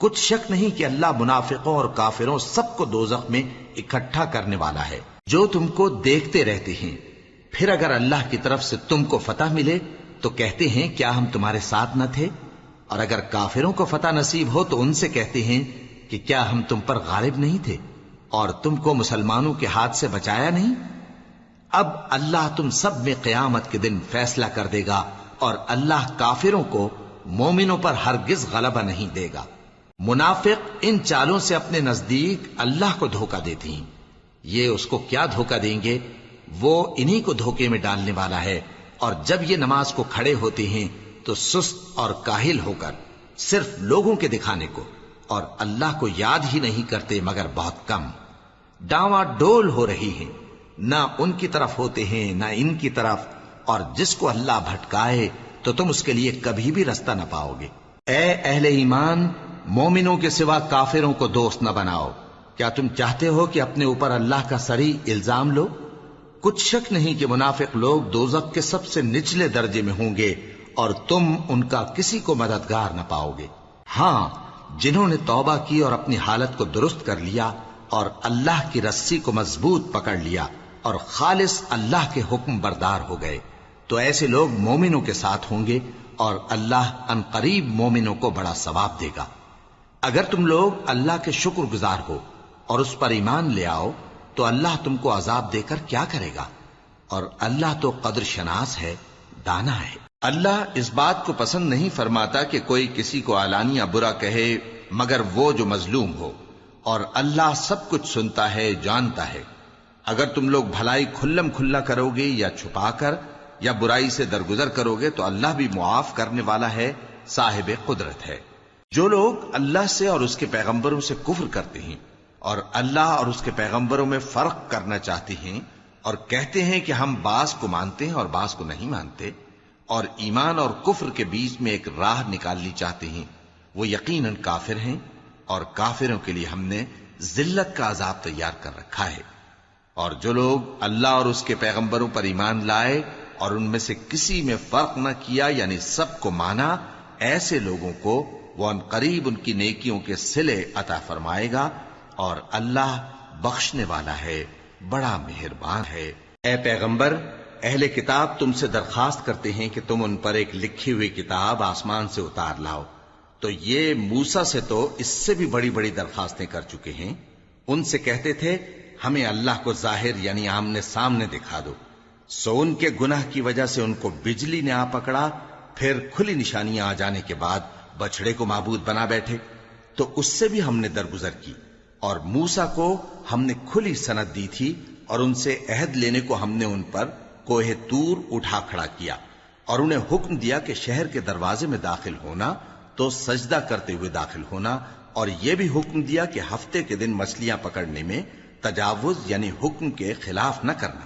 Speaker 1: کچھ شک نہیں کہ اللہ منافقوں اور کافروں سب کو دوزخ میں اکٹھا کرنے والا ہے، جو تم کو دیکھتے رہتے ہیں۔ پھر اگر اللہ کی طرف سے تم کو فتح ملے تو کہتے ہیں کیا ہم تمہارے ساتھ نہ تھے؟ اور اگر کافروں کو فتح نصیب ہو تو ان سے کہتے ہیں کہ کیا ہم تم پر غالب نہیں تھے اور تم کو مسلمانوں کے ہاتھ سے بچایا نہیں؟ اب اللہ تم سب میں قیامت کے دن فیصلہ کر دے گا، اور اللہ کافروں کو مومنوں پر ہرگز غلبہ نہیں دے گا۔ منافق ان چالوں سے اپنے نزدیک اللہ کو دھوکہ دیتی ہیں۔ یہ اس کو کیا دھوکہ دیں گے؟ وہ انہی کو دھوکے میں ڈالنے والا ہے۔ اور جب یہ نماز کو کھڑے ہوتے ہیں تو سست اور کاہل ہو کر، صرف لوگوں کے دکھانے کو، اور اللہ کو یاد ہی نہیں کرتے مگر بہت کم۔ ڈاواں ڈول ہو رہی ہیں، نہ ان کی طرف ہوتے ہیں نہ ان کی طرف، اور جس کو اللہ بھٹکائے تو تم اس کے لیے کبھی بھی رستہ نہ پاؤ گے۔ اے اہل ایمان، مومنوں کے سوا کافروں کو دوست نہ بناؤ۔ کیا تم چاہتے ہو کہ اپنے اوپر اللہ کا صریح الزام لو؟ کچھ شک نہیں کہ منافق لوگ دوزخ کے سب سے نچلے درجے میں ہوں گے، اور تم ان کا کسی کو مددگار نہ پاؤ گے۔ ہاں، جنہوں نے توبہ کی اور اپنی حالت کو درست کر لیا اور اللہ کی رسی کو مضبوط پکڑ لیا اور خالص اللہ کے حکم بردار ہو گئے، تو ایسے لوگ مومنوں کے ساتھ ہوں گے، اور اللہ ان قریب مومنوں کو بڑا ثواب دے گا۔ اگر تم لوگ اللہ کے شکر گزار ہو اور اس پر ایمان لے آؤ تو اللہ تم کو عذاب دے کر کیا کرے گا؟ اور اللہ تو قدر شناس ہے، دانا ہے۔ اللہ اس بات کو پسند نہیں فرماتا کہ کوئی کسی کو علانیہ برا کہے مگر وہ جو مظلوم ہو، اور اللہ سب کچھ سنتا ہے، جانتا ہے۔ اگر تم لوگ بھلائی کھلم کھلا کرو گے یا چھپا کر یا برائی سے درگزر کرو گے تو اللہ بھی معاف کرنے والا ہے، صاحب قدرت ہے۔ جو لوگ اللہ سے اور اس کے پیغمبروں سے کفر کرتے ہیں اور اللہ اور اس کے پیغمبروں میں فرق کرنا چاہتے ہیں اور کہتے ہیں کہ ہم بعض کو مانتے ہیں اور بعض کو نہیں مانتے، اور ایمان اور کفر کے بیچ میں ایک راہ نکالنی چاہتے ہیں، وہ یقیناً کافر ہیں، اور کافروں کے لیے ہم نے ذلت کا عذاب تیار کر رکھا ہے۔ اور جو لوگ اللہ اور اس کے پیغمبروں پر ایمان لائے اور ان میں سے کسی میں فرق نہ کیا یعنی سب کو مانا، ایسے لوگوں کو وہ ان قریب ان کی نیکیوں کے صلے عطا فرمائے گا، اور اللہ بخشنے والا ہے، بڑا مہربان ہے۔ اے پیغمبر، اہل کتاب تم سے درخواست کرتے ہیں کہ تم ان پر ایک لکھی ہوئی کتاب آسمان سے اتار لاؤ، تو یہ موسیٰ سے تو اس سے بھی بڑی بڑی درخواستیں کر چکے ہیں۔ ان سے کہتے تھے ہمیں اللہ کو ظاہر یعنی آمنے سامنے دکھا دو، سو ان کے گناہ کی وجہ سے ان کو بجلی نے آ پکڑا، پھر کھلی نشانیاں آ جانے کے بعد بچڑے کو معبود بنا بیٹھے، تو اس سے بھی ہم نے درگزر کی۔ اور موسیٰ کو ہم نے کھلی سند دی تھی، اور ان سے عہد لینے کو ہم نے ان پر کوہ طور اٹھا کھڑا کیا، اور انہیں حکم دیا کہ شہر کے دروازے میں داخل ہونا تو سجدہ کرتے ہوئے داخل ہونا، اور یہ بھی حکم دیا کہ ہفتے کے دن مچھلیاں پکڑنے میں تجاوز یعنی حکم کے خلاف نہ کرنا۔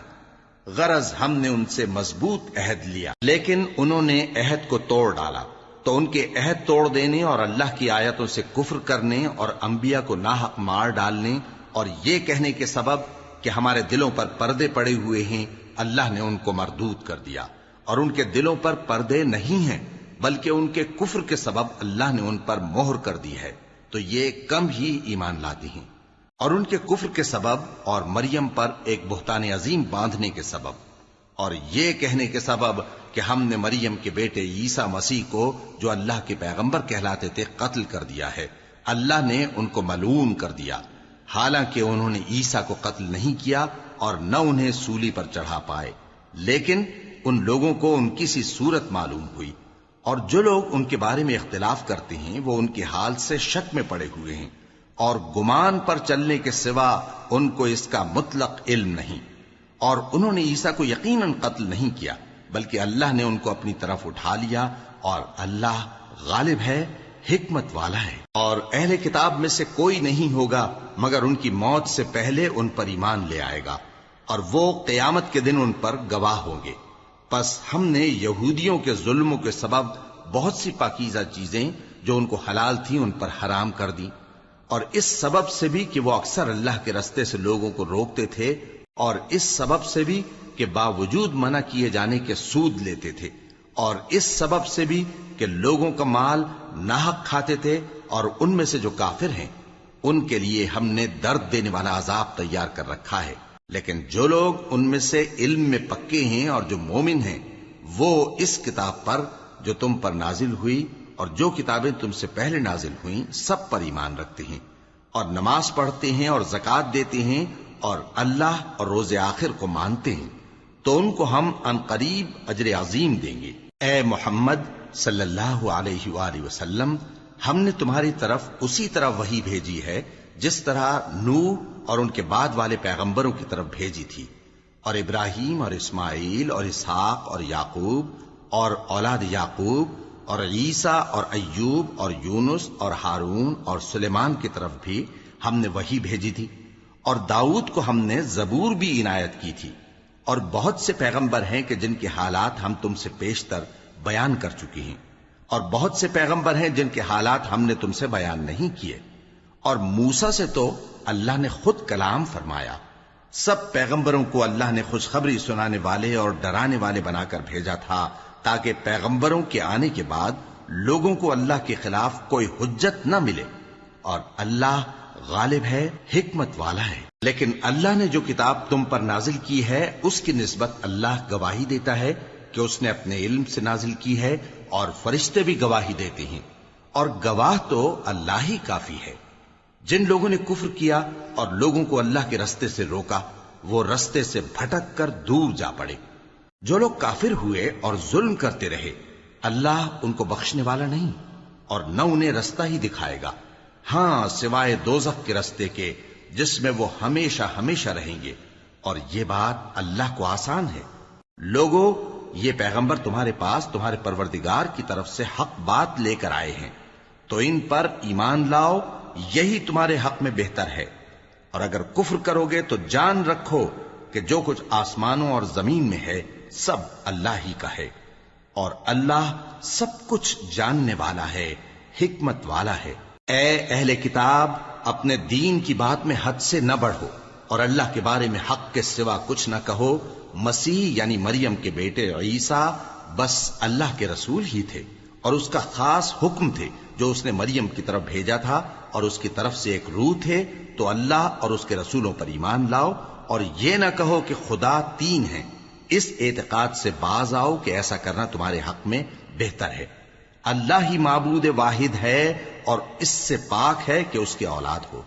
Speaker 1: غرض ہم نے ان سے مضبوط عہد لیا، لیکن انہوں نے عہد کو توڑ ڈالا، تو ان کے عہد توڑ دینے اور اللہ کی آیتوں سے کفر کرنے اور انبیاء کو ناحق مار ڈالنے اور یہ کہنے کے سبب کہ ہمارے دلوں پر پردے پڑے ہوئے ہیں، اللہ نے ان کو مردود کر دیا، اور ان کے دلوں پر پردے نہیں ہیں بلکہ ان کے کفر کے سبب اللہ نے ان پر مہر کر دی ہے، تو یہ کم ہی ایمان لاتے ہیں۔ اور ان کے کفر کے سبب اور مریم پر ایک بہتان عظیم باندھنے کے سبب اور یہ کہنے کے سبب کہ ہم نے مریم کے بیٹے عیسیٰ مسیح کو جو اللہ کے پیغمبر کہلاتے تھے قتل کر دیا ہے، اللہ نے ان کو ملعون کر دیا، حالانکہ انہوں نے عیسیٰ کو قتل نہیں کیا اور نہ انہیں سولی پر چڑھا پائے، لیکن ان لوگوں کو ان کی سی صورت معلوم ہوئی، اور جو لوگ ان کے بارے میں اختلاف کرتے ہیں وہ ان کے حال سے شک میں پڑے ہوئے ہیں، اور گمان پر چلنے کے سوا ان کو اس کا مطلق علم نہیں، اور انہوں نے عیسیٰ کو یقیناً قتل نہیں کیا بلکہ اللہ نے ان کو اپنی طرف اٹھا لیا، اور اللہ غالب ہے، حکمت والا ہے۔ اور اہل کتاب میں سے کوئی نہیں ہوگا مگر ان کی موت سے پہلے ان پر ایمان لے آئے گا، اور وہ قیامت کے دن ان پر گواہ ہوں گے۔ پس ہم نے یہودیوں کے ظلموں کے سبب بہت سی پاکیزہ چیزیں جو ان کو حلال تھیں ان پر حرام کر دیں، اور اس سبب سے بھی کہ وہ اکثر اللہ کے رستے سے لوگوں کو روکتے تھے، اور اس سبب سے بھی کہ باوجود منع کیے جانے کے سود لیتے تھے، اور اس سبب سے بھی کہ لوگوں کا مال ناحق کھاتے تھے، اور ان میں سے جو کافر ہیں ان کے لیے ہم نے درد دینے والا عذاب تیار کر رکھا ہے۔ لیکن جو لوگ ان میں سے علم میں پکے ہیں اور جو مومن ہیں وہ اس کتاب پر جو تم پر نازل ہوئی اور جو کتابیں تم سے پہلے نازل ہوئیں سب پر ایمان رکھتے ہیں، اور نماز پڑھتے ہیں اور زکوٰۃ دیتے ہیں، اور اللہ اور روز آخر کو مانتے ہیں، تو ان کو ہم عن قریب اجر عظیم دیں گے۔ اے محمد صلی اللہ علیہ وآلہ وسلم، ہم نے تمہاری طرف اسی طرح وحی بھیجی ہے جس طرح نوح اور ان کے بعد والے پیغمبروں کی طرف بھیجی تھی، اور ابراہیم اور اسماعیل اور اسحاق اور یعقوب اور اولاد یعقوب اور عیسیٰ اور ایوب اور یونس اور ہارون اور سلیمان کی طرف بھی ہم نے وحی بھیجی تھی، اور داؤد کو ہم نے زبور بھی عنایت کی تھی، اور بہت سے پیغمبر ہیں کہ جن کے حالات ہم تم سے پیشتر بیان کر چکے ہیں، اور بہت سے پیغمبر ہیں جن کے حالات ہم نے تم سے بیان نہیں کیے، اور موسیٰ سے تو اللہ نے خود کلام فرمایا۔ سب پیغمبروں کو اللہ نے خوشخبری سنانے والے اور ڈرانے والے بنا کر بھیجا تھا تاکہ پیغمبروں کے آنے کے بعد لوگوں کو اللہ کے خلاف کوئی حجت نہ ملے، اور اللہ غالب ہے، حکمت والا ہے۔ لیکن اللہ نے جو کتاب تم پر نازل کی ہے اس کی نسبت اللہ گواہی دیتا ہے کہ اس نے اپنے علم سے نازل کی ہے، اور فرشتے بھی گواہی دیتے ہیں، اور گواہ تو اللہ ہی کافی ہے۔ جن لوگوں نے کفر کیا اور لوگوں کو اللہ کے رستے سے روکا وہ رستے سے بھٹک کر دور جا پڑے۔ جو لوگ کافر ہوئے اور ظلم کرتے رہے اللہ ان کو بخشنے والا نہیں، اور نہ انہیں رستہ ہی دکھائے گا، ہاں سوائے دوزخ کے رستے کے جس میں وہ ہمیشہ ہمیشہ رہیں گے، اور یہ بات اللہ کو آسان ہے۔ لوگو، یہ پیغمبر تمہارے پاس تمہارے پروردگار کی طرف سے حق بات لے کر آئے ہیں، تو ان پر ایمان لاؤ، یہی تمہارے حق میں بہتر ہے، اور اگر کفر کرو گے تو جان رکھو کہ جو کچھ آسمانوں اور زمین میں ہے سب اللہ ہی کا ہے، اور اللہ سب کچھ جاننے والا ہے، حکمت والا ہے۔ اے اہل کتاب، اپنے دین کی بات میں حد سے نہ بڑھو، اور اللہ کے بارے میں حق کے سوا کچھ نہ کہو۔ مسیح یعنی مریم کے بیٹے عیسیٰ بس اللہ کے رسول ہی تھے، اور اس کا خاص حکم تھے جو اس نے مریم کی طرف بھیجا تھا، اور اس کی طرف سے ایک روح تھے، تو اللہ اور اس کے رسولوں پر ایمان لاؤ، اور یہ نہ کہو کہ خدا تین ہیں، اس اعتقاد سے باز آؤ کہ ایسا کرنا تمہارے حق میں بہتر ہے۔ اللہ ہی معبود واحد ہے، اور اس سے پاک ہے کہ اس کی اولاد ہو۔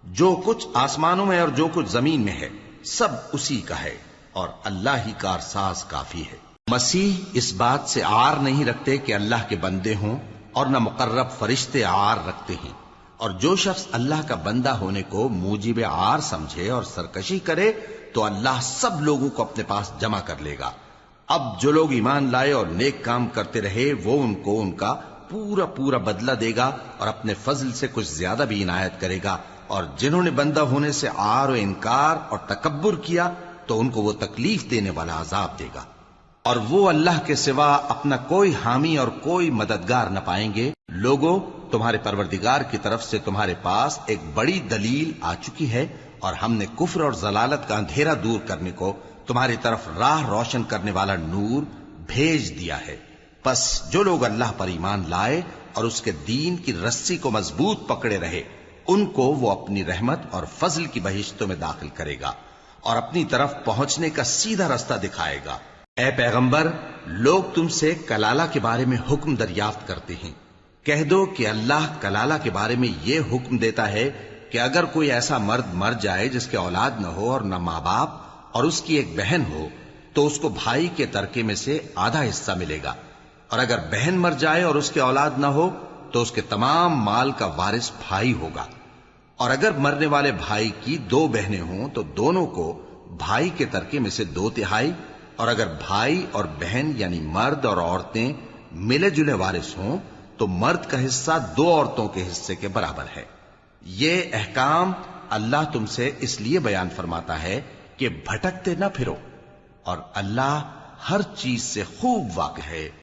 Speaker 1: جو کچھ آسمانوں میں اور جو کچھ زمین میں ہے سب اسی کا ہے، اور اللہ ہی کارساز کافی ہے۔ مسیح اس بات سے عار نہیں رکھتے کہ اللہ کے بندے ہوں، اور نہ مقرب فرشتے عار رکھتے ہیں، اور جو شخص اللہ کا بندہ ہونے کو موجب عار سمجھے اور سرکشی کرے تو اللہ سب لوگوں کو اپنے پاس جمع کر لے گا۔ اب جو لوگ ایمان لائے اور نیک کام کرتے رہے وہ ان کو ان کا پورا پورا بدلہ دے گا، اور اپنے فضل سے کچھ زیادہ بھی عنایت کرے گا، اور جنہوں نے بندہ ہونے سے عار و انکار اور تکبر کیا تو ان کو وہ تکلیف دینے والا عذاب دے گا، اور وہ اللہ کے سوا اپنا کوئی حامی اور کوئی مددگار نہ پائیں گے۔ لوگوں، تمہارے پروردگار کی طرف سے تمہارے پاس ایک بڑی دلیل آ چکی ہے، اور ہم نے کفر اور ضلالت کا اندھیرا دور کرنے کو تمہاری طرف راہ روشن کرنے والا نور بھیج دیا ہے۔ پس جو لوگ اللہ پر ایمان لائے اور اس کے دین کی رسی کو مضبوط پکڑے رہے ان کو وہ اپنی رحمت اور فضل کی بہشتوں میں داخل کرے گا، اور اپنی طرف پہنچنے کا سیدھا راستہ دکھائے گا۔ اے پیغمبر، لوگ تم سے کلالہ کے بارے میں حکم دریافت کرتے ہیں کہہ دو کہ اللہ کلالہ کے بارے میں یہ حکم دیتا ہے کہ اگر کوئی ایسا مرد مر جائے جس کے اولاد نہ ہو اور نہ ماں باپ اور اس کی ایک بہن ہو تو اس کو بھائی کے ترکے میں سے آدھا حصہ ملے گا، اور اگر بہن مر جائے اور اس کے اولاد نہ ہو تو اس کے تمام مال کا وارث بھائی ہوگا، اور اگر مرنے والے بھائی کی دو بہنیں ہوں تو دونوں کو بھائی کے ترکے میں سے 2/3، اور اگر بھائی اور بہن یعنی مرد اور عورتیں ملے جلے وارث ہوں تو مرد کا حصہ 2 عورتوں کے حصے کے برابر ہے۔ یہ احکام اللہ تم سے اس لیے بیان فرماتا ہے کہ بھٹکتے نہ پھرو، اور اللہ ہر چیز سے خوب واقف ہے۔